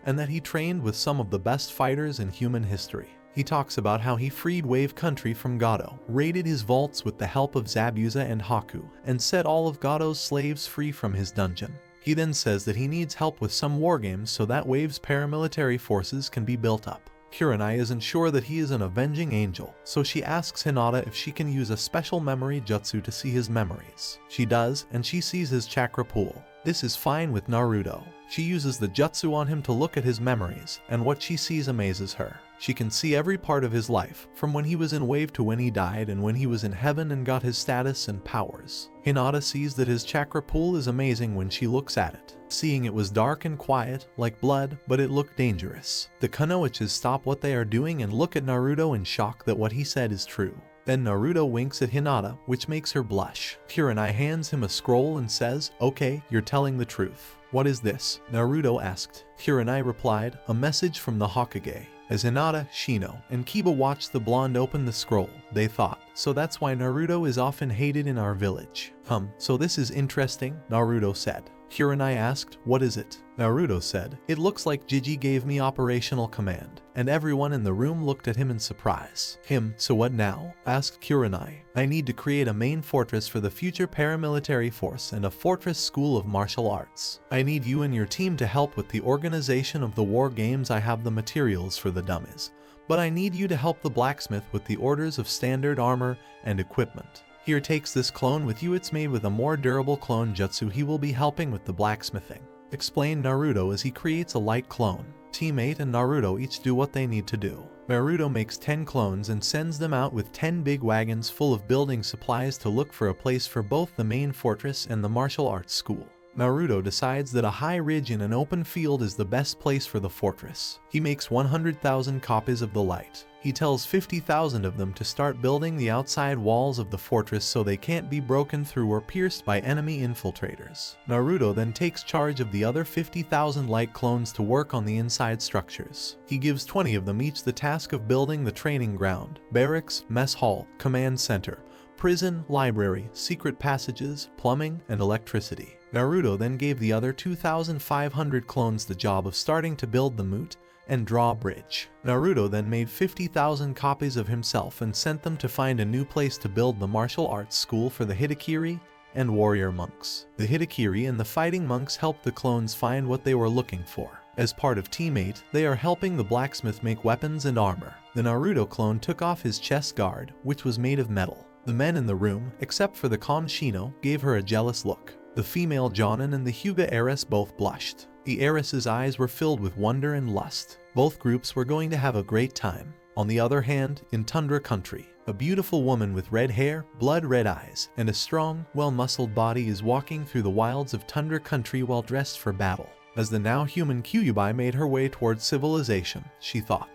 and that he trained with some of the best fighters in human history. He talks about how he freed Wave Country from Gato, raided his vaults with the help of Zabuza and Haku, and set all of Gato's slaves free from his dungeon. He then says that he needs help with some wargames so that Wave's paramilitary forces can be built up. Kurenai isn't sure that he is an avenging angel, so she asks Hinata if she can use a special memory jutsu to see his memories. She does, and she sees his chakra pool. This is fine with Naruto. She uses the jutsu on him to look at his memories, and what she sees amazes her. She can see every part of his life, from when he was in Wave to when he died and when he was in heaven and got his status and powers. Hinata sees that his chakra pool is amazing when she looks at it, seeing it was dark and quiet, like blood, but it looked dangerous. The Kunoichis stop what they are doing and look at Naruto in shock that what he said is true. Then Naruto winks at Hinata, which makes her blush. Kurenai hands him a scroll and says, "Okay, you're telling the truth." "What is this?" Naruto asked. Kurenai replied, "A message from the Hokage." As Hinata, Shino, and Kiba watched the blonde open the scroll, they thought, "So that's why Naruto is often hated in our village." So this is interesting," Naruto said. Kurenai asked, "What is it?" Naruto said, "It looks like Jiji gave me operational command," and everyone in the room looked at him in surprise. "So what now?" asked Kurenai. "I need to create a main fortress for the future paramilitary force and a fortress school of martial arts. I need you and your team to help with the organization of the war games. I have the materials for the dummies, but I need you to help the blacksmith with the orders of standard armor and equipment. Here, takes this clone with you. It's made with a more durable clone jutsu. He will be helping with the blacksmithing," explained Naruto as he creates a light clone. Teammate and Naruto each do what they need to do. Naruto makes 10 clones and sends them out with 10 big wagons full of building supplies to look for a place for both the main fortress and the martial arts school. Naruto decides that a high ridge in an open field is the best place for the fortress. He makes 100,000 copies of the light. He tells 50,000 of them to start building the outside walls of the fortress so they can't be broken through or pierced by enemy infiltrators. Naruto then takes charge of the other 50,000 light clones to work on the inside structures. He gives 20 of them each the task of building the training ground, barracks, mess hall, command center, prison, library, secret passages, plumbing, and electricity. Naruto then gave the other 2,500 clones the job of starting to build the moat and drawbridge. Naruto then made 50,000 copies of himself and sent them to find a new place to build the martial arts school for the Hitakiri and warrior monks. The Hitakiri and the fighting monks helped the clones find what they were looking for. As part of Teammate, they are helping the blacksmith make weapons and armor. The Naruto clone took off his chest guard, which was made of metal. The men in the room, except for the calm Shino, gave her a jealous look. The female Jonin and the Hyuga heiress both blushed. The heiress's eyes were filled with wonder and lust. Both groups were going to have a great time. On the other hand, in Tundra Country, a beautiful woman with red hair, blood-red eyes, and a strong, well-muscled body is walking through the wilds of Tundra Country while dressed for battle. As the now human Kyuubi made her way towards civilization, she thought,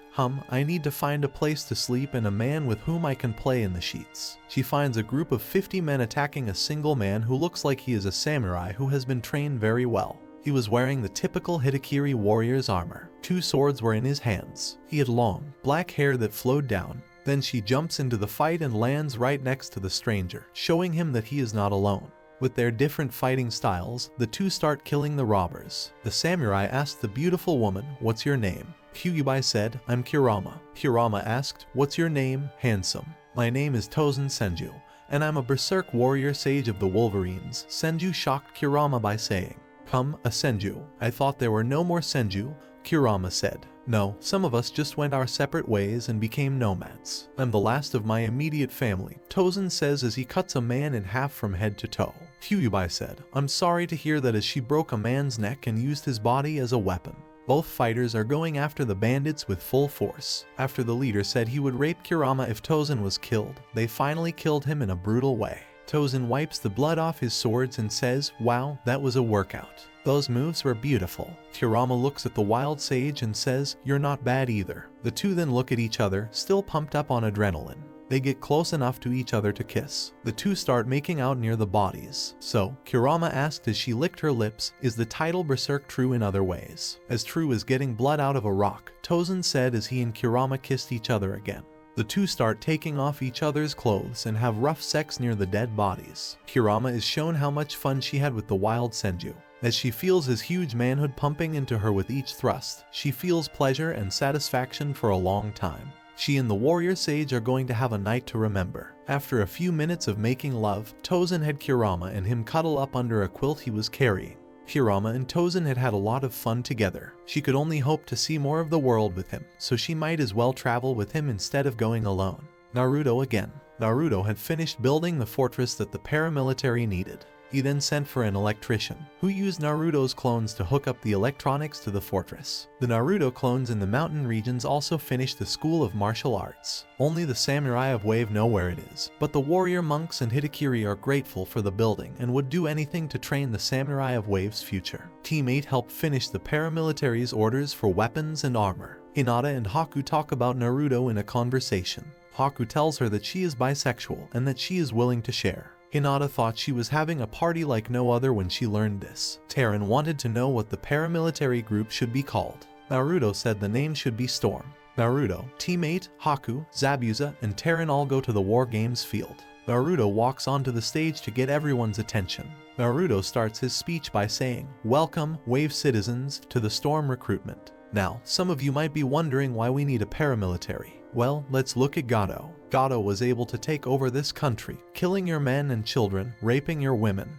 I need to find a place to sleep and a man with whom I can play in the sheets. She finds a group of 50 men attacking a single man who looks like he is a samurai who has been trained very well. He was wearing the typical Hitakiri warrior's armor. 2 swords were in his hands. He had long, black hair that flowed down. Then she jumps into the fight and lands right next to the stranger, showing him that he is not alone. With their different fighting styles, the two start killing the robbers. The samurai asked the beautiful woman, "What's your name?" Kyuubi said, "I'm Kurama." Kurama asked, "What's your name, handsome?" "My name is Tozen Senju, and I'm a berserk warrior sage of the Wolverines." Senju shocked Kurama by saying, "A Senju. I thought there were no more Senju, Kurama said. No, some of us just went our separate ways and became nomads. I'm the last of my immediate family, Tozen says as he cuts a man in half from head to toe. Hyuubi said, I'm sorry to hear that, as she broke a man's neck and used his body as a weapon. Both fighters are going after the bandits with full force. After the leader said he would rape Kurama if Tozen was killed, they finally killed him in a brutal way. Tozen wipes the blood off his swords and says, wow, that was a workout. Those moves were beautiful. Kurama looks at the wild sage and says, you're not bad either. The two then look at each other, still pumped up on adrenaline. They get close enough to each other to kiss. The two start making out near the bodies. So, Kurama asked as she licked her lips, is the title Berserk true in other ways? As true as getting blood out of a rock, Tozen said as he and Kurama kissed each other again. The two start taking off each other's clothes and have rough sex near the dead bodies. Kurama is shown how much fun she had with the wild Senju. As she feels his huge manhood pumping into her with each thrust, she feels pleasure and satisfaction for a long time. She and the warrior sage are going to have a night to remember. After a few minutes of making love, Tozen had Kurama and him cuddle up under a quilt he was carrying. Kurama and Tozen had had a lot of fun together. She could only hope to see more of the world with him, so she might as well travel with him instead of going alone. Naruto again. Naruto had finished building the fortress that the paramilitary needed. He then sent for an electrician, who used Naruto's clones to hook up the electronics to the fortress. The Naruto clones in the mountain regions also finished the school of martial arts. Only the samurai of Wave know where it is, but the warrior monks and Hitakiri are grateful for the building and would do anything to train the samurai of Wave's future. Team 8 helped finish the paramilitary's orders for weapons and armor. Hinata and Haku talk about Naruto in a conversation. Haku tells her that she is bisexual and that she is willing to share. Hinata thought she was having a party like no other when she learned this. Terran wanted to know what the paramilitary group should be called. Naruto said the name should be Storm. Naruto, Team 8, Haku, Zabuza, and Terran all go to the War Games field. Naruto walks onto the stage to get everyone's attention. Naruto starts his speech by saying, "Welcome, Wave citizens, to the Storm recruitment." Now, some of you might be wondering why we need a paramilitary. Well, let's look at Gato. Gato was able to take over this country, killing your men and children, raping your women,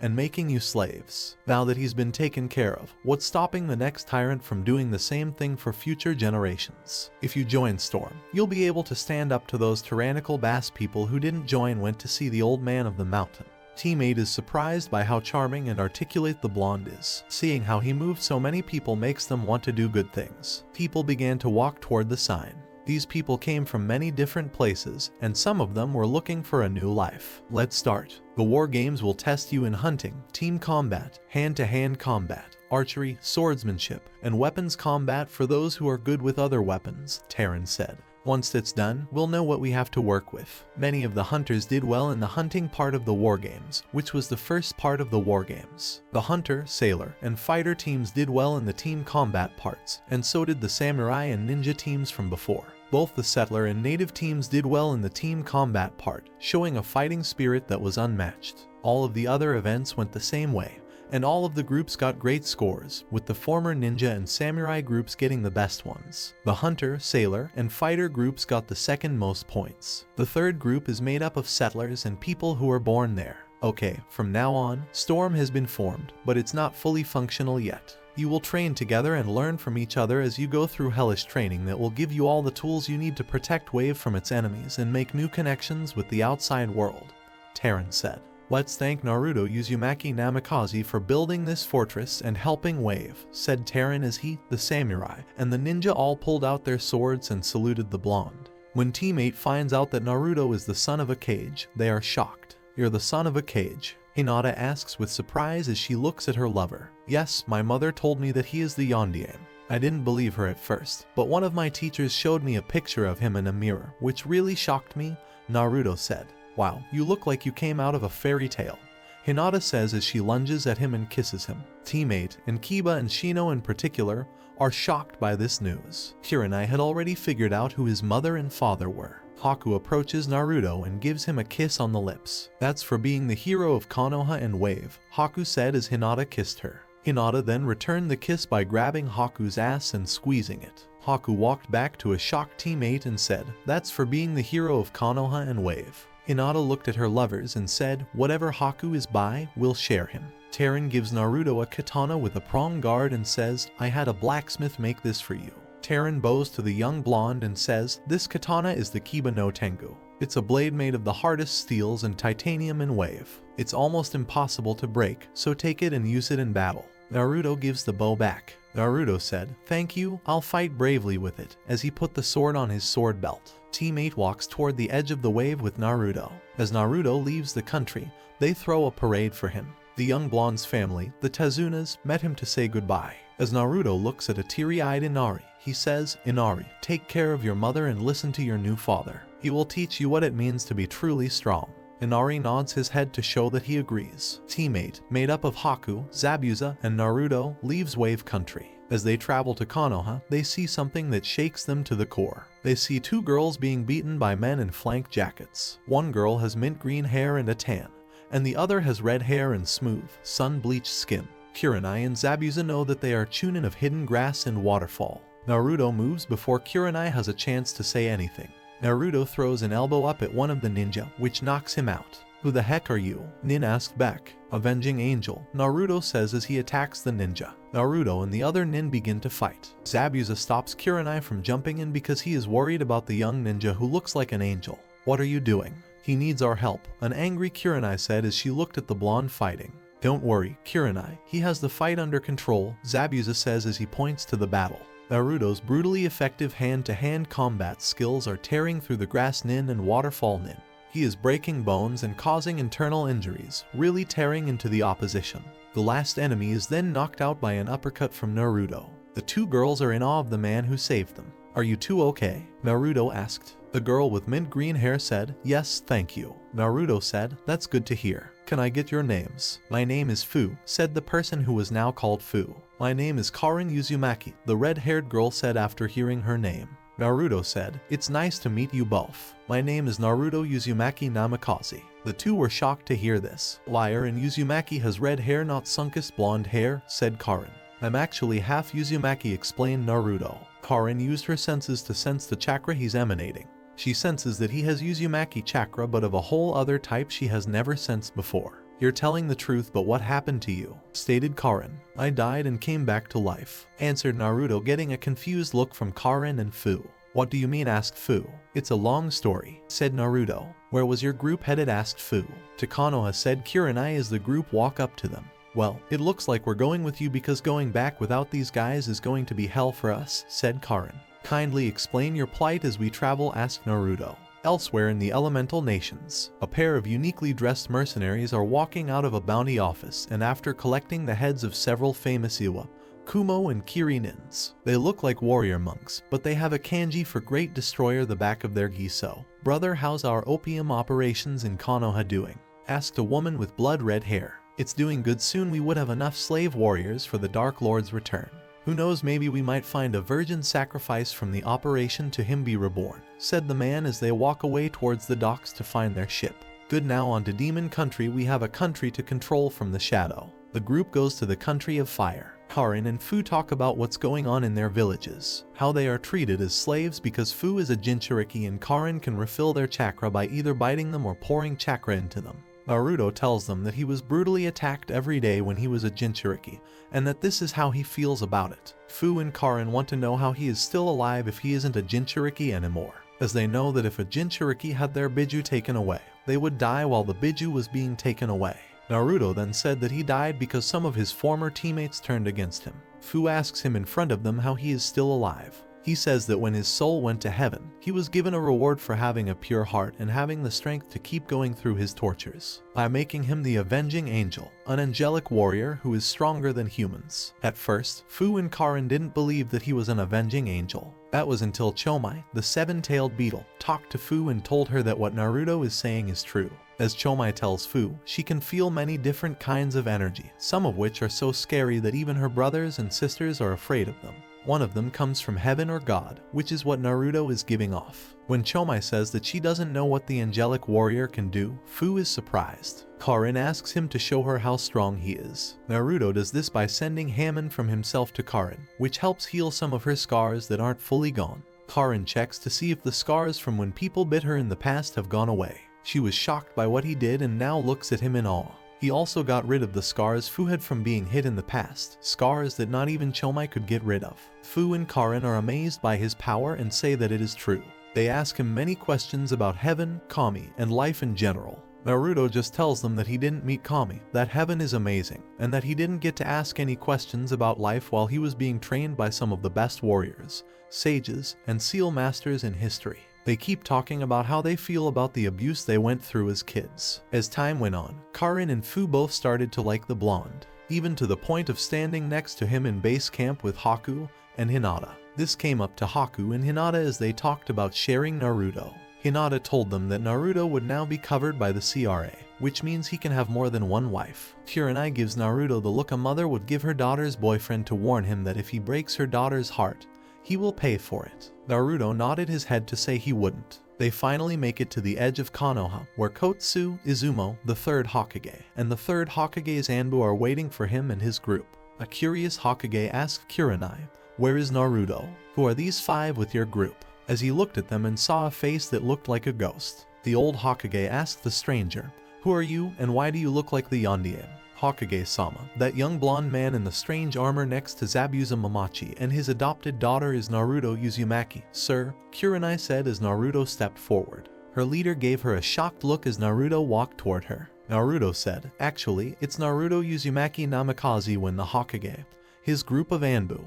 and making you slaves. Now that he's been taken care of, what's stopping the next tyrant from doing the same thing for future generations? If you join Storm, you'll be able to stand up to those tyrannical Bass people who didn't join went to see the old man of the mountain. Team 8 is surprised by how charming and articulate the blonde is. Seeing how he moves so many people makes them want to do good things. People began to walk toward the sign. These people came from many different places, and some of them were looking for a new life. Let's start. The War Games will test you in hunting, team combat, hand-to-hand combat, archery, swordsmanship, and weapons combat for those who are good with other weapons, Terran said. Once that's done, we'll know what we have to work with. Many of the hunters did well in the hunting part of the War Games, which was the first part of the War Games. The hunter, sailor, and fighter teams did well in the team combat parts, and so did the samurai and ninja teams from before. Both the settler and native teams did well in the team combat part, showing a fighting spirit that was unmatched. All of the other events went the same way, and all of the groups got great scores, with the former ninja and samurai groups getting the best ones. The hunter, sailor, and fighter groups got the second most points. The third group is made up of settlers and people who were born there. Okay, from now on, Storm has been formed, but it's not fully functional yet. You will train together and learn from each other as you go through hellish training that will give you all the tools you need to protect Wave from its enemies and make new connections with the outside world, Terran said. Let's thank Naruto Uzumaki Namikaze for building this fortress and helping Wave, said Terran as he, the samurai, and the ninja all pulled out their swords and saluted the blonde. When Team 8 finds out that Naruto is the son of a Kage, they are shocked. You're the son of a Kage? Hinata asks with surprise as she looks at her lover. Yes, my mother told me that he is the Yondieme. I didn't believe her at first, but one of my teachers showed me a picture of him in a mirror, which really shocked me, Naruto said. Wow, you look like you came out of a fairy tale, Hinata says as she lunges at him and kisses him. Team 8, and Kiba and Shino in particular, are shocked by this news. Hiranai had already figured out who his mother and father were. Haku approaches Naruto and gives him a kiss on the lips. That's for being the hero of Konoha and Wave, Haku said as Hinata kissed her. Hinata then returned the kiss by grabbing Haku's ass and squeezing it. Haku walked back to a shocked Team 8 and said, "That's for being the hero of Konoha and Wave." Hinata looked at her lovers and said, whatever Haku is by, we'll share him. Teren gives Naruto a katana with a prong guard and says, I had a blacksmith make this for you. Teren bows to the young blonde and says, this katana is the Kiba no Tengu. It's a blade made of the hardest steels and titanium and wave. It's almost impossible to break, so take it and use it in battle. Naruto gives the bow back. Naruto said, thank you, I'll fight bravely with it, as he put the sword on his sword belt. Teammate walks toward the edge of the wave with Naruto. As Naruto leaves the country, they throw a parade for him. The young blonde's family, the Tezunas, met him to say goodbye. As Naruto looks at a teary-eyed Inari, he says, Inari, take care of your mother and listen to your new father. He will teach you what it means to be truly strong. Inari nods his head to show that he agrees. Teammate, made up of Haku, Zabuza, and Naruto, leaves Wave Country. As they travel to Konoha, they see something that shakes them to the core. They see two girls being beaten by men in flank jackets. One girl has mint green hair and a tan, and the other has red hair and smooth, sun-bleached skin. Kurenai and Zabuza know that they are Chunin of Hidden Grass and Waterfall. Naruto moves before Kurenai has a chance to say anything. Naruto throws an elbow up at one of the ninja, which knocks him out. Who the heck are you? Nin asked back. Avenging Angel, Naruto says as he attacks the ninja. Naruto and the other nin begin to fight. Zabuza stops Kurenai from jumping in because he is worried about the young ninja who looks like an angel. What are you doing? He needs our help, an angry Kurenai said as she looked at the blonde fighting. Don't worry, Kurenai, he has the fight under control, Zabuza says as he points to the battle. Naruto's brutally effective hand-to-hand combat skills are tearing through the grass nin and waterfall nin. He is breaking bones and causing internal injuries, really tearing into the opposition. The last enemy is then knocked out by an uppercut from Naruto. The two girls are in awe of the man who saved them. Are you two okay? Naruto asked. The girl with mint green hair said, yes, thank you. Naruto said, that's good to hear. Can I get your names? My name is Fu, said the person who was now called Fu. My name is Karin Uzumaki, the red-haired girl said after hearing her name. Naruto said, it's nice to meet you both. My name is Naruto Uzumaki Namikaze. The two were shocked to hear this. Liar, and Uzumaki has red hair, not Sunkus blonde hair, said Karin. I'm actually half Uzumaki, explained Naruto. Karin used her senses to sense the chakra he's emanating. She senses that he has Uzumaki chakra, but of a whole other type she has never sensed before. You're telling the truth, but what happened to you? Stated Karin. I died and came back to life, answered Naruto, getting a confused look from Karin and Fu. What do you mean? Asked Fu. It's a long story, said Naruto. Where was your group headed? Asked Fu. To Konoha, said Kurenai as the group walk up to them. Well, it looks like we're going with you because going back without these guys is going to be hell for us, said Karin. Kindly explain your plight as we travel, asked Naruto. Elsewhere in the elemental nations, a pair of uniquely dressed mercenaries are walking out of a bounty office, and after collecting the heads of several famous Iwa, Kumo and Kirinins, they look like warrior monks, but they have a kanji for Great Destroyer the back of their giso. Brother, how's our opium operations in Konoha doing? Asked a woman with blood-red hair. It's doing good. Soon we would have enough slave warriors for the Dark Lord's return. Who knows, maybe we might find a virgin sacrifice from the operation to him be reborn, said the man as they walk away towards the docks to find their ship. Good, now on to Demon Country. We have a country to control from the shadow. The group goes to the country of fire. Karin and Fu talk about what's going on in their villages, how they are treated as slaves because Fu is a Jinchuriki and Karin can refill their chakra by either biting them or pouring chakra into them. Naruto tells them that he was brutally attacked every day when he was a Jinchuriki, and that this is how he feels about it. Fu and Karin want to know how he is still alive if he isn't a Jinchuriki anymore, as they know that if a Jinchuriki had their Biju taken away, they would die while the Biju was being taken away. Naruto then said that he died because some of his former teammates turned against him. Fu asks him in front of them how he is still alive. He says that when his soul went to heaven, he was given a reward for having a pure heart and having the strength to keep going through his tortures, by making him the Avenging Angel, an angelic warrior who is stronger than humans. At first, Fu and Karin didn't believe that he was an Avenging Angel. That was until Chomai, the seven-tailed beetle, talked to Fu and told her that what Naruto is saying is true. As Chomai tells Fu, she can feel many different kinds of energy, some of which are so scary that even her brothers and sisters are afraid of them. One of them comes from heaven or God, which is what Naruto is giving off. When Chomai says that she doesn't know what the angelic warrior can do, Fu is surprised. Karin asks him to show her how strong he is. Naruto does this by sending Hammon from himself to Karin, which helps heal some of her scars that aren't fully gone. Karin checks to see if the scars from when people bit her in the past have gone away. She was shocked by what he did and now looks at him in awe. He also got rid of the scars Fu had from being hit in the past, scars that not even Chomai could get rid of. Fu and Karin are amazed by his power and say that it is true. They ask him many questions about heaven, Kami, and life in general. Naruto just tells them that he didn't meet Kami, that heaven is amazing, and that he didn't get to ask any questions about life while he was being trained by some of the best warriors, sages, and seal masters in history. They keep talking about how they feel about the abuse they went through as kids. As time went on, Karin and Fu both started to like the blonde, even to the point of standing next to him in base camp with Haku and Hinata. This came up to Haku and Hinata as they talked about sharing Naruto. Hinata told them that Naruto would now be covered by the CRA, which means he can have more than one wife. Kurenai gives Naruto the look a mother would give her daughter's boyfriend to warn him that if he breaks her daughter's heart, he will pay for it. Naruto nodded his head to say he wouldn't. They finally make it to the edge of Konoha, where Kotsu, Izumo, the third Hokage, and the third Hokage's Anbu are waiting for him and his group. A curious Hokage asked Kurenai, "Where is Naruto? Who are these 5 with your group?" As he looked at them and saw a face that looked like a ghost, the old Hokage asked the stranger, "Who are you and why do you look like the Yandere?" Hokage-sama, that young blonde man in the strange armor next to Zabuza Mamachi and his adopted daughter is Naruto Uzumaki. "Sir," Kurenai said as Naruto stepped forward. Her leader gave her a shocked look as Naruto walked toward her. Naruto said, "Actually, it's Naruto Uzumaki Namikaze." When the Hokage, his group of Anbu,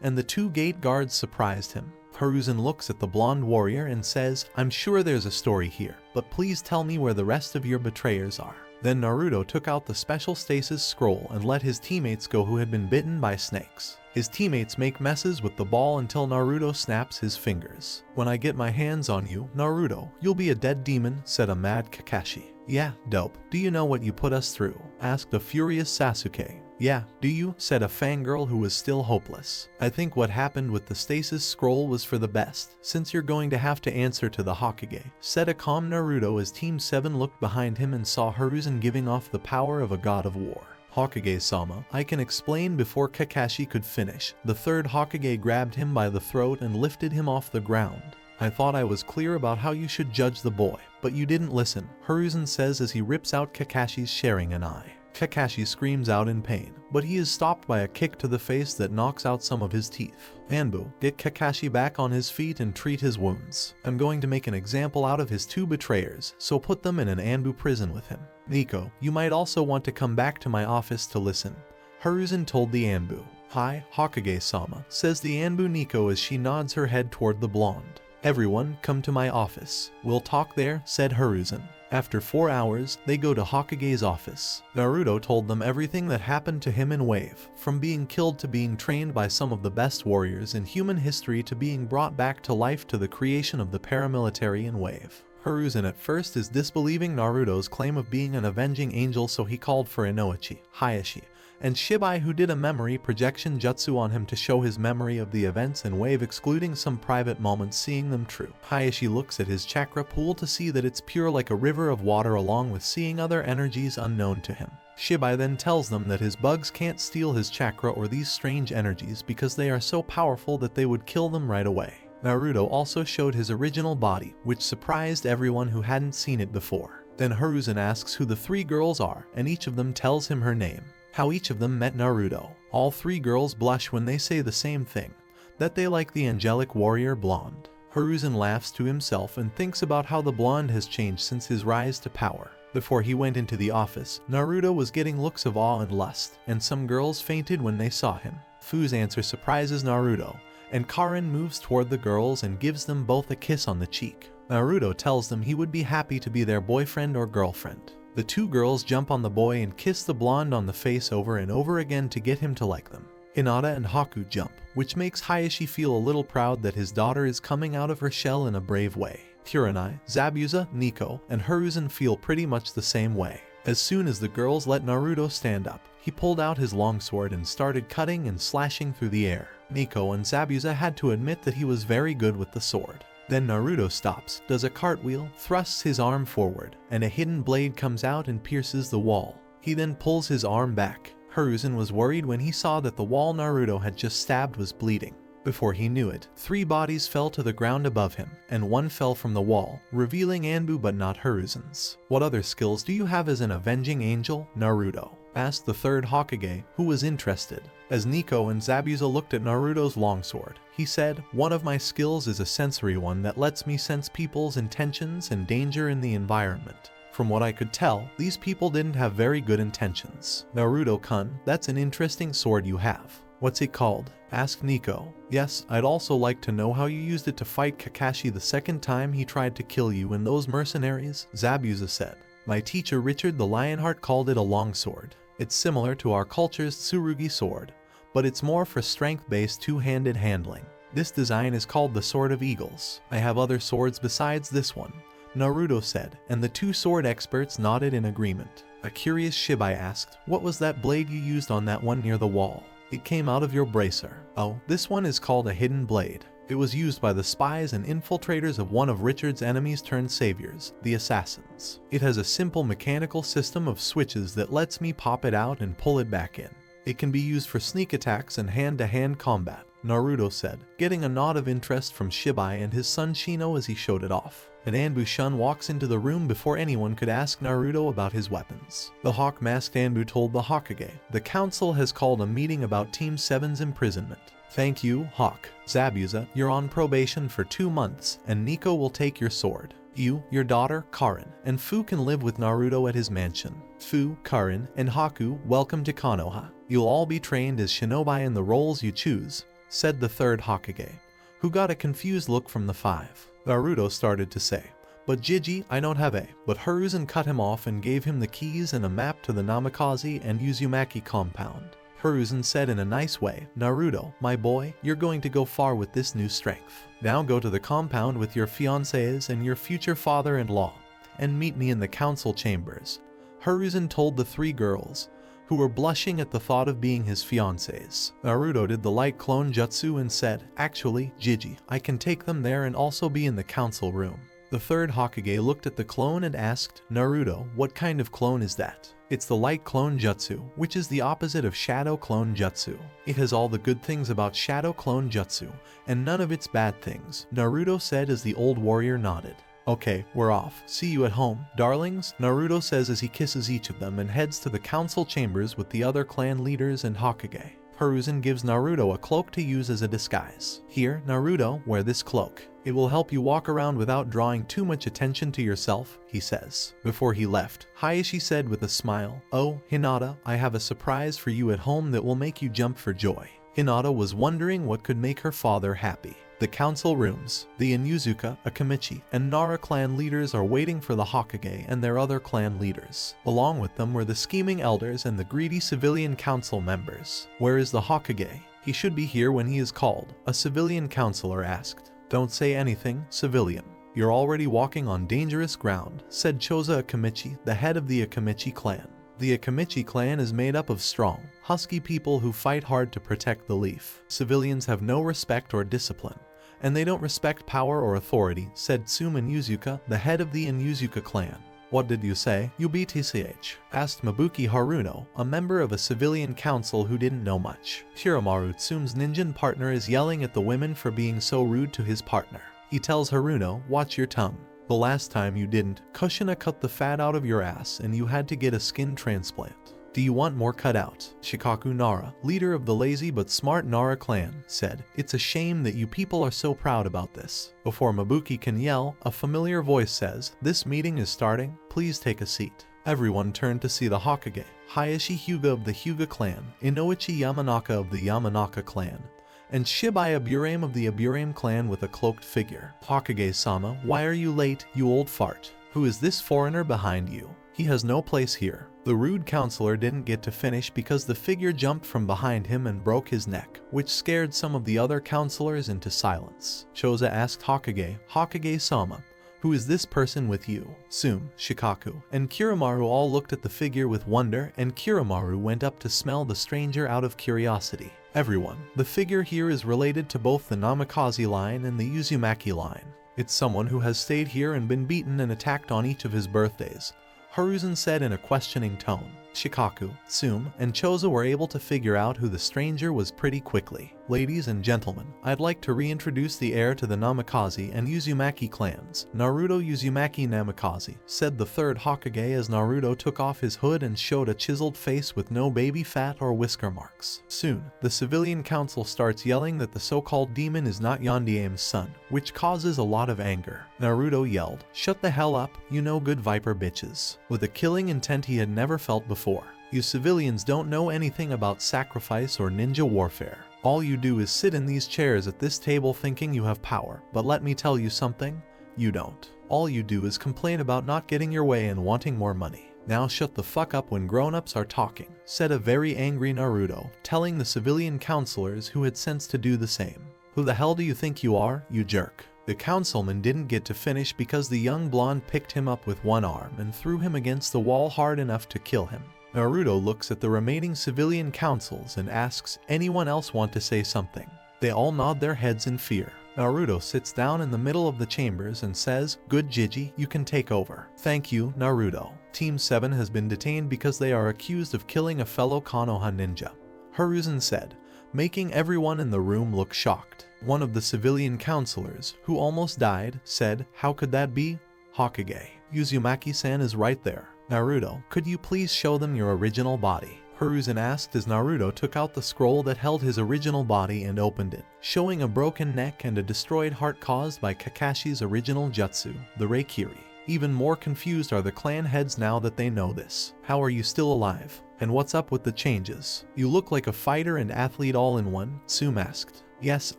and the 2 gate guards surprised him. Hiruzen looks at the blonde warrior and says, "I'm sure there's a story here, but please tell me where the rest of your betrayers are." Then Naruto took out the special stasis scroll and let his teammates go who had been bitten by snakes. His teammates make messes with the ball until Naruto snaps his fingers. "When I get my hands on you, Naruto, you'll be a dead demon," said a mad Kakashi. "Yeah, dope. Do you know what you put us through?" asked a furious Sasuke. "Yeah, do you?" said a fangirl who was still hopeless. "I think what happened with the stasis scroll was for the best, since you're going to have to answer to the Hokage," said a calm Naruto as Team 7 looked behind him and saw Hiruzen giving off the power of a god of war. "Hokage-sama, I can explain." Before Kakashi could finish, the third Hokage grabbed him by the throat and lifted him off the ground. "I thought I was clear about how you should judge the boy, but you didn't listen," Hiruzen says as he rips out Kakashi's sharing an eye. Kakashi screams out in pain, but he is stopped by a kick to the face that knocks out some of his teeth. "Anbu, get Kakashi back on his feet and treat his wounds. I'm going to make an example out of his 2 betrayers, so put them in an Anbu prison with him. Nico, you might also want to come back to my office to listen," Hiruzen told the Anbu. "Hi, Hokage-sama," says the Anbu Nico as she nods her head toward the blonde. "Everyone, come to my office. We'll talk there," said Hiruzen. After 4 hours, they go to Hokage's office. Naruto told them everything that happened to him in Wave, from being killed to being trained by some of the best warriors in human history to being brought back to life to the creation of the paramilitary in Wave. Hiruzen at first is disbelieving Naruto's claim of being an avenging angel, so he called for Inoichi, Hayashi, and Shibai, who did a memory projection jutsu on him to show his memory of the events in Wave, excluding some private moments seeing them true. Hayashi looks at his chakra pool to see that it's pure like a river of water, along with seeing other energies unknown to him. Shibai then tells them that his bugs can't steal his chakra or these strange energies because they are so powerful that they would kill them right away. Naruto also showed his original body, which surprised everyone who hadn't seen it before. Then Hiruzen asks who the 3 girls are, and each of them tells him her name. How each of them met Naruto. All 3 girls blush when they say the same thing, that they like the angelic warrior blonde. Hiruzen laughs to himself and thinks about how the blonde has changed since his rise to power. Before he went into the office, Naruto was getting looks of awe and lust, and some girls fainted when they saw him. Fu's answer surprises Naruto, and Karin moves toward the girls and gives them both a kiss on the cheek. Naruto tells them he would be happy to be their boyfriend or girlfriend. The 2 girls jump on the boy and kiss the blonde on the face over and over again to get him to like them. Hinata and Haku jump, which makes Hayashi feel a little proud that his daughter is coming out of her shell in a brave way. Kurenai, Zabuza, Nico, and Hiruzen feel pretty much the same way. As soon as the girls let Naruto stand up, he pulled out his longsword and started cutting and slashing through the air. Nico and Zabuza had to admit that he was very good with the sword. Then Naruto stops, does a cartwheel, thrusts his arm forward, and a hidden blade comes out and pierces the wall. He then pulls his arm back. Hiruzen was worried when he saw that the wall Naruto had just stabbed was bleeding. Before he knew it, 3 bodies fell to the ground above him, and 1 fell from the wall, revealing Anbu but not Hiruzen's. "What other skills do you have as an avenging angel, Naruto?" asked the 3rd Hokage, who was interested. As Nico and Zabuza looked at Naruto's longsword, he said, "One of my skills is a sensory one that lets me sense people's intentions and danger in the environment. From what I could tell, these people didn't have very good intentions." "Naruto-kun, that's an interesting sword you have. What's it called?" asked Nico. "Yes, I'd also like to know how you used it to fight Kakashi the 2nd time he tried to kill you and those mercenaries," Zabuza said. "My teacher Richard the Lionheart called it a longsword. It's similar to our culture's Tsurugi sword, but it's more for strength-based 2-handed handling. This design is called the Sword of Eagles. I have other swords besides this one," Naruto said, and the 2 sword experts nodded in agreement. A curious Shibai asked, "What was that blade you used on that one near the wall?" "It came out of your bracer." "Oh, this one is called a hidden blade. It was used by the spies and infiltrators of one of Richard's enemies turned saviors, the assassins. It has a simple mechanical system of switches that lets me pop it out and pull it back in. It can be used for sneak attacks and hand-to-hand combat," Naruto said, getting a nod of interest from Shibai and his son Shino as he showed it off. And Anbu-shun walks into the room before anyone could ask Naruto about his weapons. The hawk-masked Anbu told the Hokage, "The council has called a meeting about Team 7's imprisonment. Thank you, Hawk. Zabuza, you're on probation for 2 months, and Nico will take your sword. You, your daughter, Karin, and Fu can live with Naruto at his mansion. Fu, Karin, and Haku, welcome to Konoha. You'll all be trained as shinobi in the roles you choose," said the 3rd Hokage, who got a confused look from the 5. Naruto started to say, "But Jiji, I don't have a," but Hiruzen cut him off and gave him the keys and a map to the Namikaze and Uzumaki compound. Hiruzen said in a nice way, "Naruto, my boy, you're going to go far with this new strength. Now go to the compound with your fiancés and your future father-in-law, and meet me in the council chambers," Hiruzen told the 3 girls, who were blushing at the thought of being his fiancés. Naruto did the light clone jutsu and said, "Actually, Jiji, I can take them there and also be in the council room." The 3rd Hokage looked at the clone and asked, "Naruto, what kind of clone is that?" "It's the light clone jutsu, which is the opposite of shadow clone jutsu. It has all the good things about shadow clone jutsu, and none of its bad things," Naruto said as the old warrior nodded. "Okay, we're off. See you at home, darlings," Naruto says as he kisses each of them and heads to the council chambers with the other clan leaders and Hokage. Hiruzen gives Naruto a cloak to use as a disguise. "Here, Naruto, wear this cloak. It will help you walk around without drawing too much attention to yourself," he says. Before he left, Hayashi said with a smile, "Oh, Hinata, I have a surprise for you at home that will make you jump for joy." Hinata was wondering what could make her father happy. The council rooms, the Inuzuka, Akamichi, and Nara clan leaders are waiting for the Hokage and their other clan leaders. Along with them were the scheming elders and the greedy civilian council members. "Where is the Hokage? He should be here when he is called," a civilian councilor asked. "Don't say anything, civilian. You're already walking on dangerous ground," said Choza Akamichi, the head of the Akamichi clan. The Akamichi clan is made up of strong, husky people who fight hard to protect the leaf. Civilians have no respect or discipline, and they don't respect power or authority, said Tsum Inuzuka, the head of the Inuzuka clan. "What did you say, UBTCH? Asked Mabuki Haruno, a member of a civilian council who didn't know much. Hiromaru, Tsum's ninja partner, is yelling at the women for being so rude to his partner. He tells Haruno, "Watch your tongue. The last time you didn't, Kushina cut the fat out of your ass and you had to get a skin transplant. Do you want more cut out?" Shikaku Nara, leader of the lazy but smart Nara clan, said, "It's a shame that you people are so proud about this." Before Mabuki can yell, a familiar voice says, "This meeting is starting, please take a seat." Everyone turned to see the Hokage, Hayashi Hyuga of the Hyuga clan, Inoichi Yamanaka of the Yamanaka clan, and Shibai Aburame of the Aburame clan with a cloaked figure. "Hokage-sama, why are you late, you old fart? Who is this foreigner behind you? He has no place here." The rude counselor didn't get to finish because the figure jumped from behind him and broke his neck, which scared some of the other counselors into silence. Choza asked Hokage, "Hokage-sama, who is this person with you?" Tsum, Shikaku, and Kiramaru all looked at the figure with wonder, and Kiramaru went up to smell the stranger out of curiosity. "Everyone, the figure here is related to both the Namikaze line and the Uzumaki line. It's someone who has stayed here and been beaten and attacked on each of his birthdays," Hiruzen said in a questioning tone. Shikaku, Tsum, and Choza were able to figure out who the stranger was pretty quickly. Ladies and gentlemen, I'd like to reintroduce the heir to the Namikaze and Uzumaki clans, Naruto Uzumaki Namikaze, said the third Hokage as Naruto took off his hood and showed a chiseled face with no baby fat or whisker marks. Soon, the civilian council starts yelling that the so-called demon is not Yandieme's son, which causes a lot of anger. Naruto yelled, "Shut the hell up, you no good viper bitches," with a killing intent he had never felt before. You civilians don't know anything about sacrifice or ninja warfare. All you do is sit in these chairs at this table thinking you have power, but let me tell you something, you don't. All you do is complain about not getting your way and wanting more money. Now shut the fuck up when grown-ups are talking, said a very angry Naruto, telling the civilian counselors who had sense to do the same. Who the hell do you think you are, you jerk? The councilman didn't get to finish because the young blonde picked him up with one arm and threw him against the wall hard enough to kill him. Naruto looks at the remaining civilian councils and asks, anyone else want to say something? They all nod their heads in fear. Naruto sits down in the middle of the chambers and says, "Good Jiji, you can take over." "Thank you, Naruto." Team 7 has been detained because they are accused of killing a fellow Konoha ninja, Hiruzen said, making everyone in the room look shocked. One of the civilian counselors, who almost died, said, "How could that be? Hokage, Uzumaki-san is right there. Naruto, could you please show them your original body?" Hiruzen asked as Naruto took out the scroll that held his original body and opened it, showing a broken neck and a destroyed heart caused by Kakashi's original jutsu, the Reikiri. Even more confused are the clan heads now that they know this. "How are you still alive? And what's up with the changes? You look like a fighter and athlete all in one," Tsume asked. "Yes,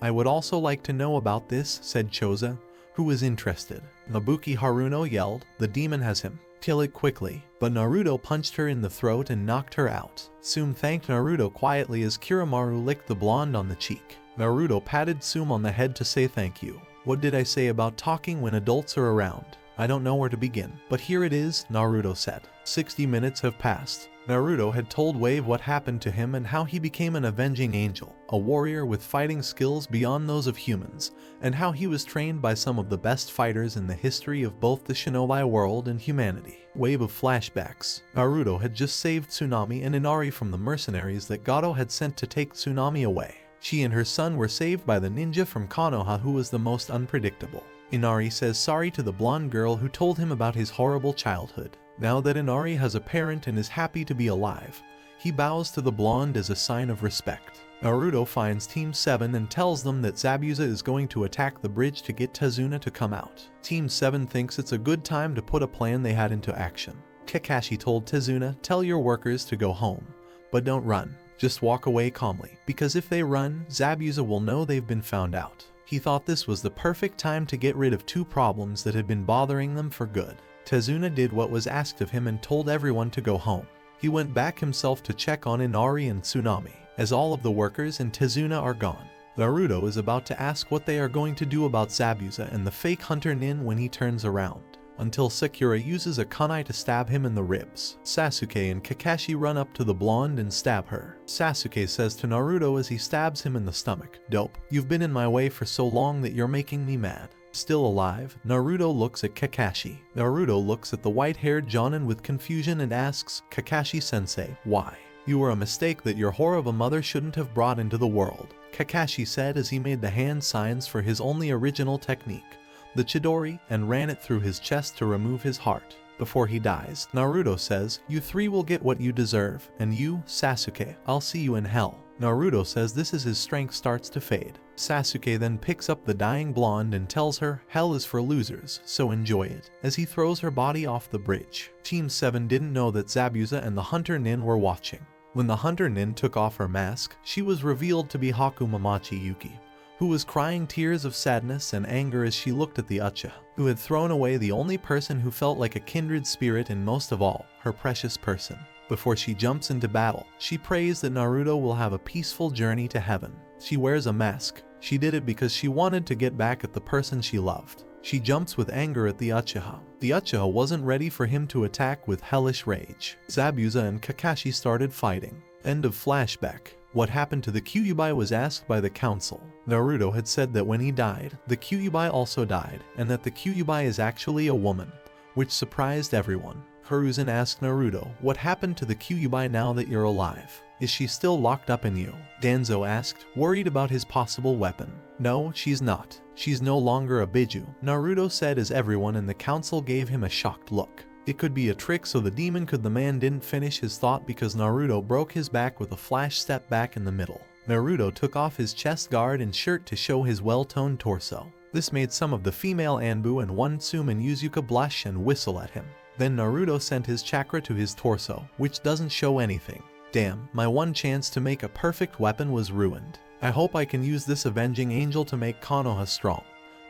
I would also like to know about this," said Choza, who was interested. Nabuki Haruno yelled, "The demon has him. Kill it quickly," but Naruto punched her in the throat and knocked her out. Tsume thanked Naruto quietly as Kiramaru licked the blonde on the cheek. Naruto patted Tsume on the head to say thank you. "What did I say about talking when adults are around? I don't know where to begin, but here it is," Naruto said. 60 minutes have passed. Naruto had told Wave what happened to him and how he became an avenging angel, a warrior with fighting skills beyond those of humans, and how he was trained by some of the best fighters in the history of both the shinobi world and humanity. Wave of flashbacks. Naruto had just saved Tsunami and Inari from the mercenaries that Gato had sent to take Tsunami away. She and her son were saved by the ninja from Konoha who was the most unpredictable. Inari says sorry to the blonde girl who told him about his horrible childhood. Now that Inari has a parent and is happy to be alive, he bows to the blonde as a sign of respect. Naruto finds Team 7 and tells them that Zabuza is going to attack the bridge to get Tezuna to come out. Team 7 thinks it's a good time to put a plan they had into action. Kakashi told Tezuna, "Tell your workers to go home, but don't run. Just walk away calmly, because if they run, Zabuza will know they've been found out." He thought this was the perfect time to get rid of two problems that had been bothering them for good. Tezuna did what was asked of him and told everyone to go home. He went back himself to check on Inari and Tsunami, as all of the workers and Tezuna are gone. Naruto is about to ask what they are going to do about Zabuza and the fake hunter Nin when he turns around, until Sakura uses a kunai to stab him in the ribs. Sasuke and Kakashi run up to the blonde and stab her. Sasuke says to Naruto as he stabs him in the stomach, "Dope, you've been in my way for so long that you're making me mad." Still alive, Naruto looks at Kakashi. Naruto looks at the white-haired Jonin with confusion and asks, "Kakashi-sensei, why? You were a mistake that your whore of a mother shouldn't have brought into the world," Kakashi said as he made the hand signs for his only original technique, the Chidori, and ran it through his chest to remove his heart. Before he dies, Naruto says, "You three will get what you deserve, and you, Sasuke, I'll see you in hell." Naruto says this as his strength starts to fade. Sasuke then picks up the dying blonde and tells her, "Hell is for losers, so enjoy it," as he throws her body off the bridge. Team 7 didn't know that Zabuza and the hunter Nin were watching. When the hunter Nin took off her mask, she was revealed to be Haku Mamachi Yuki, who was crying tears of sadness and anger as she looked at the Uchiha, who had thrown away the only person who felt like a kindred spirit and most of all, her precious person. Before she jumps into battle, she prays that Naruto will have a peaceful journey to heaven. She wears a mask. She did it because she wanted to get back at the person she loved. She jumps with anger at the Uchiha. The Uchiha wasn't ready for him to attack with hellish rage. Zabuza and Kakashi started fighting. End of flashback. What happened to the Kyuubi was asked by the council. Naruto had said that when he died, the Kyuubi also died, and that the Kyuubi is actually a woman, which surprised everyone. Hiruzen asked Naruto, what happened to the Kyuubi now that you're alive? Is she still locked up in you? Danzo asked, worried about his possible weapon. No, she's not. She's no longer a Biju, Naruto said as everyone in the council gave him a shocked look. It could be a trick so the demon could. The man didn't finish his thought because Naruto broke his back with a flash step back in the middle. Naruto took off his chest guard and shirt to show his well-toned torso. This made some of the female Anbu and Wonsum and Yuzuka blush and whistle at him. Then Naruto sent his chakra to his torso, which doesn't show anything. Damn, my one chance to make a perfect weapon was ruined. I hope I can use this avenging angel to make Konoha strong.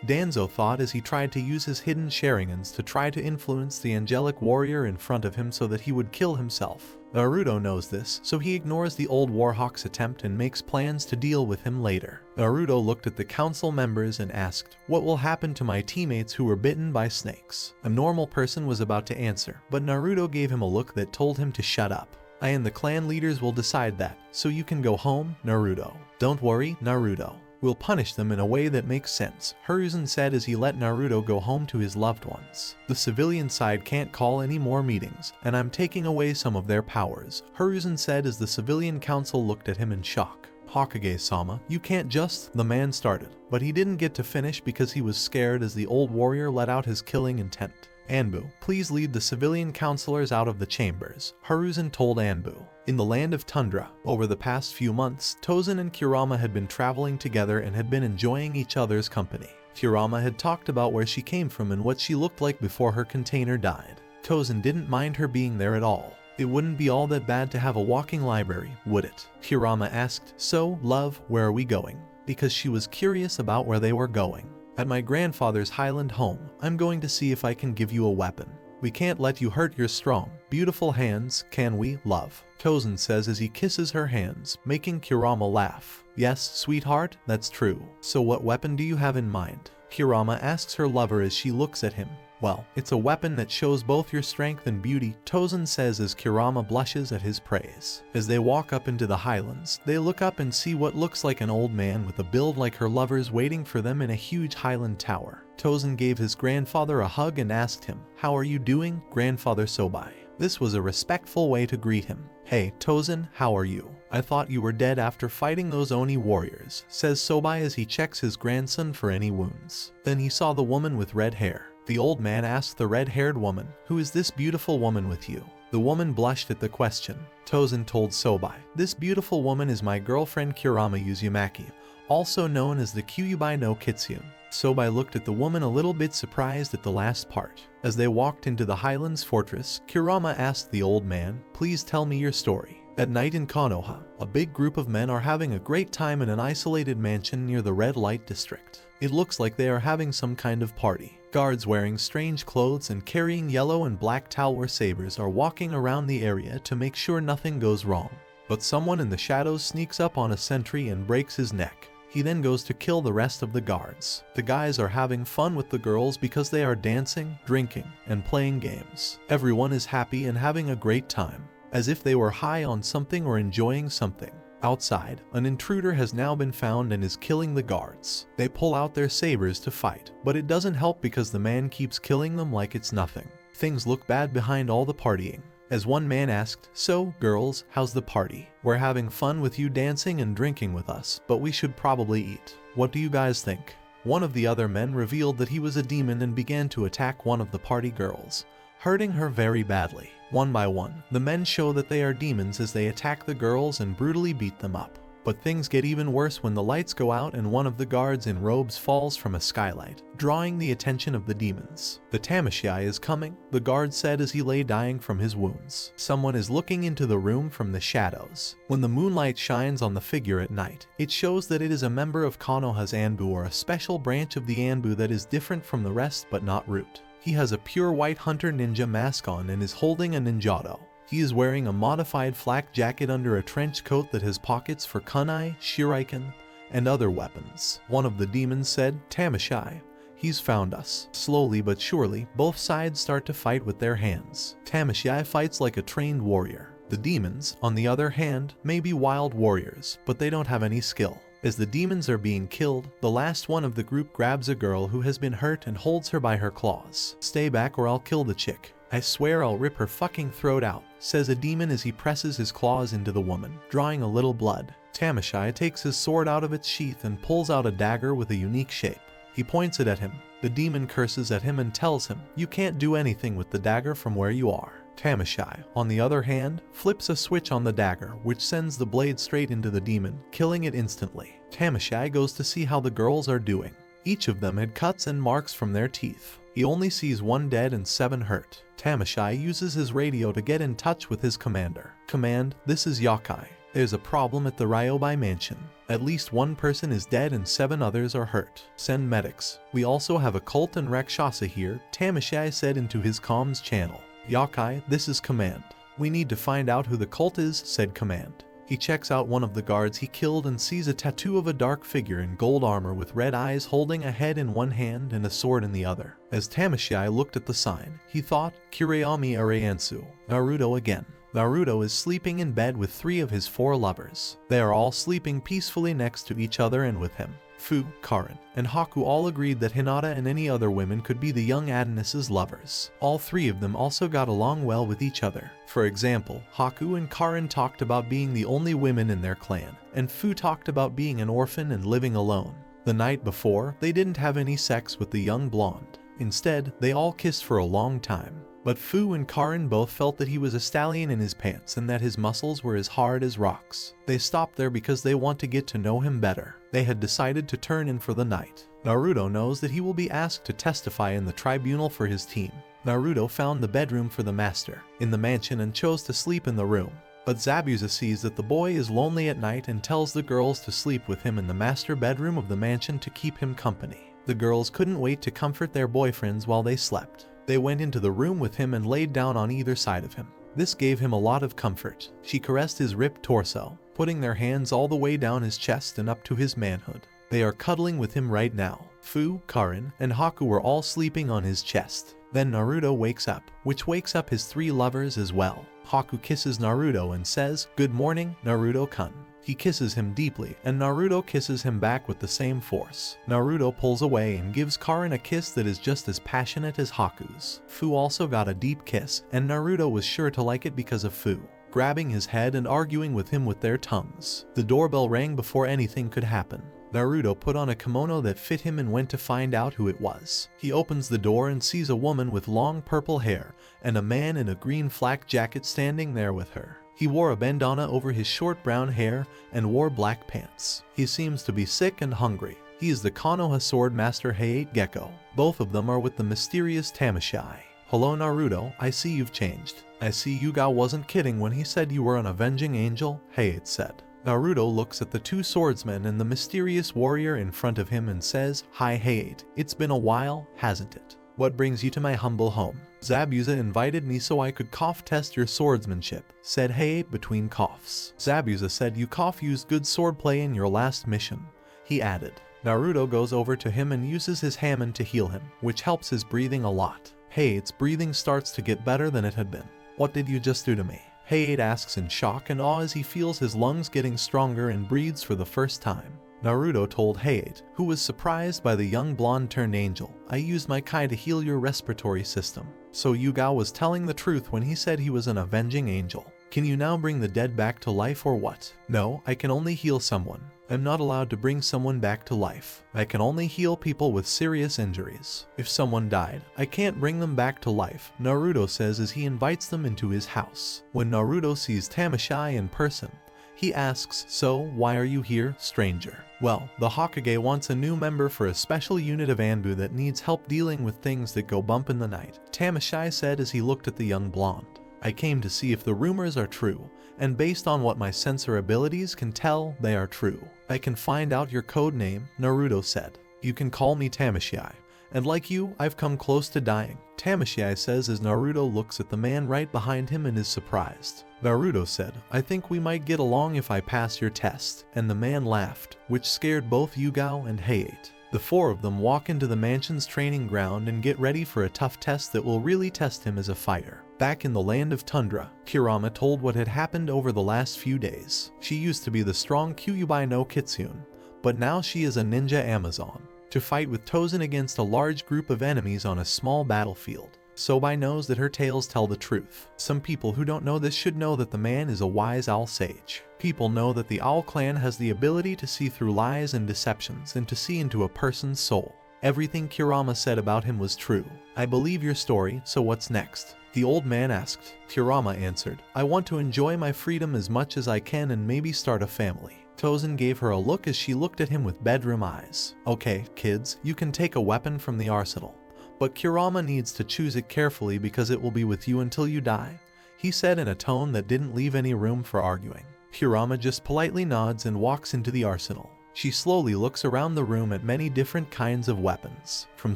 Danzo thought as he tried to use his hidden Sharingans to try to influence the angelic warrior in front of him so that he would kill himself. Naruto knows this, so he ignores the old Warhawk's attempt and makes plans to deal with him later. Naruto looked at the council members and asked, what will happen to my teammates who were bitten by snakes? A normal person was about to answer, but Naruto gave him a look that told him to shut up. I and the clan leaders will decide that, so you can go home, Naruto. Don't worry, Naruto. We'll punish them in a way that makes sense, Hiruzen said as he let Naruto go home to his loved ones. The civilian side can't call any more meetings, and I'm taking away some of their powers, Hiruzen said as the civilian council looked at him in shock. Hokage-sama, you can't just, the man started, but he didn't get to finish because he was scared as the old warrior let out his killing intent. Anbu, please lead the civilian counselors out of the chambers, Hiruzen told Anbu. In the land of Tundra, over the past few months, Tozen and Kurama had been traveling together and had been enjoying each other's company. Kurama had talked about where she came from and what she looked like before her container died. Tozen didn't mind her being there at all. It wouldn't be all that bad to have a walking library, would it? Kurama asked, so, love, where are we going? Because she was curious about where they were going. At my grandfather's highland home, I'm going to see if I can give you a weapon. We can't let you hurt your strong, beautiful hands, can we, love? Tozen says as he kisses her hands, making Kurama laugh. Yes, sweetheart, that's true. So what weapon do you have in mind? Kurama asks her lover as she looks at him. Well, it's a weapon that shows both your strength and beauty, Tozen says as Kurama blushes at his praise. As they walk up into the highlands, they look up and see what looks like an old man with a build like her lover's waiting for them in a huge highland tower. Tozen gave his grandfather a hug and asked him, how are you doing, Grandfather Sobai? This was a respectful way to greet him. Hey, Tozen, how are you? I thought you were dead after fighting those Oni warriors, says Sobai as he checks his grandson for any wounds. Then he saw the woman with red hair. The old man asked the red-haired woman, who is this beautiful woman with you? The woman blushed at the question. Tozen told Sobai, this beautiful woman is my girlfriend Kurama Uzumaki, also known as the Kyuubi no Kitsune. Sobai looked at the woman a little bit surprised at the last part. As they walked into the Highlands fortress, Kurama asked the old man, please tell me your story. At night in Konoha, a big group of men are having a great time in an isolated mansion near the red light district. It looks like they are having some kind of party. Guards wearing strange clothes and carrying yellow and black talwar sabers are walking around the area to make sure nothing goes wrong. But someone in the shadows sneaks up on a sentry and breaks his neck. He then goes to kill the rest of the guards. The guys are having fun with the girls because they are dancing, drinking, and playing games. Everyone is happy and having a great time, as if they were high on something or enjoying something. Outside, an intruder has now been found and is killing the guards. They pull out their sabers to fight, but it doesn't help because the man keeps killing them like it's nothing. Things look bad behind all the partying. As one man asked, so, girls, how's the party? We're having fun with you dancing and drinking with us, but we should probably eat. What do you guys think? One of the other men revealed that he was a demon and began to attack one of the party girls, hurting her very badly. One by one, the men show that they are demons as they attack the girls and brutally beat them up. But things get even worse when the lights go out and one of the guards in robes falls from a skylight, drawing the attention of the demons. The Tamashii is coming, the guard said as he lay dying from his wounds. Someone is looking into the room from the shadows. When the moonlight shines on the figure at night, it shows that it is a member of Konoha's Anbu, or a special branch of the Anbu that is different from the rest but not root. He has a pure white hunter ninja mask on and is holding a ninjato. He is wearing a modified flak jacket under a trench coat that has pockets for kunai, shuriken, and other weapons. One of the demons said, Tamashii, he's found us. Slowly but surely, both sides start to fight with their hands. Tamashii fights like a trained warrior. The demons, on the other hand, may be wild warriors, but they don't have any skill. As the demons are being killed, the last one of the group grabs a girl who has been hurt and holds her by her claws. Stay back or I'll kill the chick, I swear I'll rip her fucking throat out, says a demon as he presses his claws into the woman, drawing a little blood. Tamashai takes his sword out of its sheath and pulls out a dagger with a unique shape. He points it at him. The demon curses at him and tells him, "You can't do anything with the dagger from where you are." Tamashai, on the other hand, flips a switch on the dagger, which sends the blade straight into the demon, killing it instantly. Tamashai goes to see how the girls are doing. Each of them had cuts and marks from their teeth. He only sees 1 dead and 7 hurt. Tamashai uses his radio to get in touch with his commander. "Command, this is Yakai. There's a problem at the Ryobai mansion. At least 1 person is dead and 7 others are hurt. Send medics. We also have a cult and Rakshasa here," Tamashai said into his comms channel. "Yakai, this is Command. We need to find out who the cult is," said Command. He checks out one of the guards he killed and sees a tattoo of a dark figure in gold armor with red eyes holding a head in one hand and a sword in the other. As Tamashai looked at the sign, he thought, "Kireami Areansu, Naruto again." Naruto is sleeping in bed with 3 of his 4 lovers. They are all sleeping peacefully next to each other and with him. Fu, Karin, and Haku all agreed that Hinata and any other women could be the young Adonis's lovers. All 3 of them also got along well with each other. For example, Haku and Karin talked about being the only women in their clan, and Fu talked about being an orphan and living alone. The night before, they didn't have any sex with the young blonde. Instead, they all kissed for a long time. But Fu and Karin both felt that he was a stallion in his pants and that his muscles were as hard as rocks. They stopped there because they want to get to know him better. They had decided to turn in for the night. Naruto knows that he will be asked to testify in the tribunal for his team. Naruto found the bedroom for the master in the mansion and chose to sleep in the room. But Zabuza sees that the boy is lonely at night and tells the girls to sleep with him in the master bedroom of the mansion to keep him company. The girls couldn't wait to comfort their boyfriends while they slept. They went into the room with him and laid down on either side of him. This gave him a lot of comfort. She caressed his ripped torso, putting their hands all the way down his chest and up to his manhood. They are cuddling with him right now. Fu, Karin, and Haku were all sleeping on his chest. Then Naruto wakes up, which wakes up his 3 lovers as well. Haku kisses Naruto and says, "Good morning, Naruto-kun." He kisses him deeply, and Naruto kisses him back with the same force. Naruto pulls away and gives Karin a kiss that is just as passionate as Haku's. Fu also got a deep kiss, and Naruto was sure to like it because of Fu, grabbing his head and arguing with him with their tongues. The doorbell rang before anything could happen. Naruto put on a kimono that fit him and went to find out who it was. He opens the door and sees a woman with long purple hair and a man in a green flak jacket standing there with her. He wore a bandana over his short brown hair and wore black pants. He seems to be sick and hungry. He is the Konoha sword master Hayate Gecko. Both of them are with the mysterious Tamashai. "Hello Naruto, I see you've changed. I see Yuga wasn't kidding when he said you were an avenging angel," Hayate said. Naruto looks at the 2 swordsmen and the mysterious warrior in front of him and says, "Hi Hayate, it's been a while, hasn't it? What brings you to my humble home?" "Zabuza invited me so I could cough test your swordsmanship," said Hayate between coughs. "Zabuza said you used good swordplay in your last mission," he added. Naruto goes over to him and uses his hamon to heal him, which helps his breathing a lot. Hayate's breathing starts to get better than it had been. "What did you just do to me?" Hayate asks in shock and awe as he feels his lungs getting stronger and breathes for the first time. Naruto told Hayate, who was surprised by the young blonde turned angel, "I used my Kai to heal your respiratory system." So Yuga was telling the truth when he said he was an avenging angel. "Can you now bring the dead back to life or what?" "No, I can only heal someone. I'm not allowed to bring someone back to life. I can only heal people with serious injuries. If someone died, I can't bring them back to life," Naruto says as he invites them into his house. When Naruto sees Tamashai in person, he asks, "So, why are you here, stranger?" "Well, the Hokage wants a new member for a special unit of Anbu that needs help dealing with things that go bump in the night," Tamashai said as he looked at the young blonde. "I came to see if the rumors are true, and based on what my sensor abilities can tell, they are true. I can find out your code name," Naruto said. "You can call me Tamashai, and like you, I've come close to dying," Tamashai says as Naruto looks at the man right behind him and is surprised. Naruto said, "I think we might get along if I pass your test," and the man laughed, which scared both Yugao and Hayate. The 4 of them walk into the mansion's training ground and get ready for a tough test that will really test him as a fighter. Back in the land of Tundra, Kirama told what had happened over the last few days. She used to be the strong Kyuubi no Kitsune, but now she is a ninja Amazon, to fight with Tozen against a large group of enemies on a small battlefield. Sobai knows that her tales tell the truth. Some people who don't know this should know that the man is a wise owl sage. People know that the Owl clan has the ability to see through lies and deceptions and to see into a person's soul. Everything Kurama said about him was true. I believe your story, so what's next? The old man asked. Kurama answered, I want to enjoy my freedom as much as I can and maybe start a family. Tozen gave her a look as she looked at him with bedroom eyes. Okay, kids, you can take a weapon from the arsenal. But Kurama needs to choose it carefully because it will be with you until you die, he said in a tone that didn't leave any room for arguing. Kurama just politely nods and walks into the arsenal. She slowly looks around the room at many different kinds of weapons. From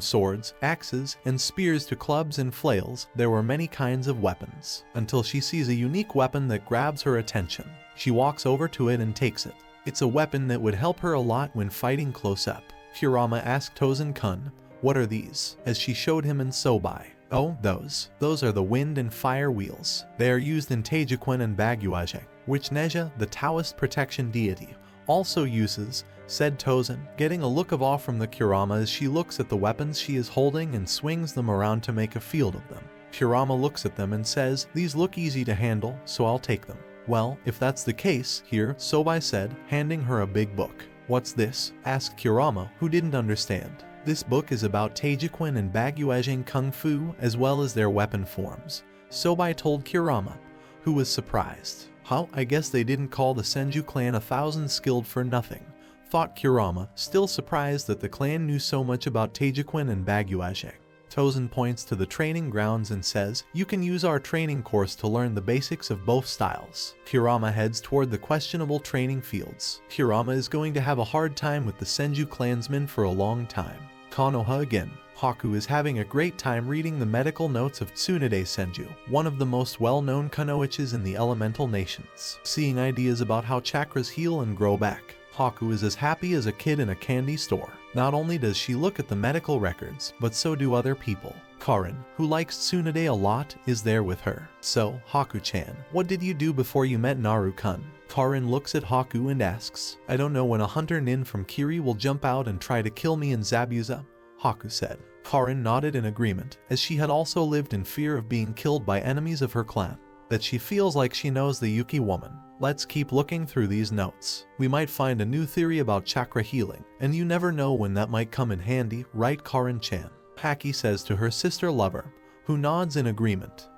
swords, axes, and spears to clubs and flails, there were many kinds of weapons, until she sees a unique weapon that grabs her attention. She walks over to it and takes it. It's a weapon that would help her a lot when fighting close up. Kurama asked Tozen-kun, what are these? As she showed him and Sobai. Oh, those are the wind and fire wheels. They are used in Taijiquan and Baguage, which Neja, the Taoist protection deity, also uses, said Tozen, getting a look of awe from the Kurama as she looks at the weapons she is holding and swings them around to make a field of them. Kurama looks at them and says, these look easy to handle, so I'll take them. Well, if that's the case, here, Sobai said, handing her a big book. What's this? Asked Kurama, who didn't understand. This book is about Taijiquan and Baguage Kung Fu as well as their weapon forms, Sobai told Kurama, who was surprised. How? I guess they didn't call the Senju clan 1,000 skilled for nothing, thought Kurama, still surprised that the clan knew so much about Taijiquan and Baguage. Tozen points to the training grounds and says, you can use our training course to learn the basics of both styles. Kurama heads toward the questionable training fields. Kurama is going to have a hard time with the Senju clansmen for a long time. Konoha again. Haku is having a great time reading the medical notes of Tsunade Senju, one of the most well-known kunoichis in the elemental nations, seeing ideas about how chakras heal and grow back. Haku is as happy as a kid in a candy store. Not only does she look at the medical records, but so do other people. Karin, who likes Tsunade a lot, is there with her. So, Haku-chan, what did you do before you met Naru-kun? Karin looks at Haku and asks, I don't know when a hunter nin from Kiri will jump out and try to kill me in Zabuza, Haku said. Karin nodded in agreement, as she had also lived in fear of being killed by enemies of her clan. That she feels like she knows the Yuki woman. Let's keep looking through these notes. We might find a new theory about chakra healing, and you never know when that might come in handy, right Karin-chan? Haki says to her sister lover, who nods in agreement.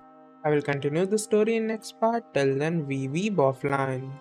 I will continue the story in next part. Till then, we weeb offline.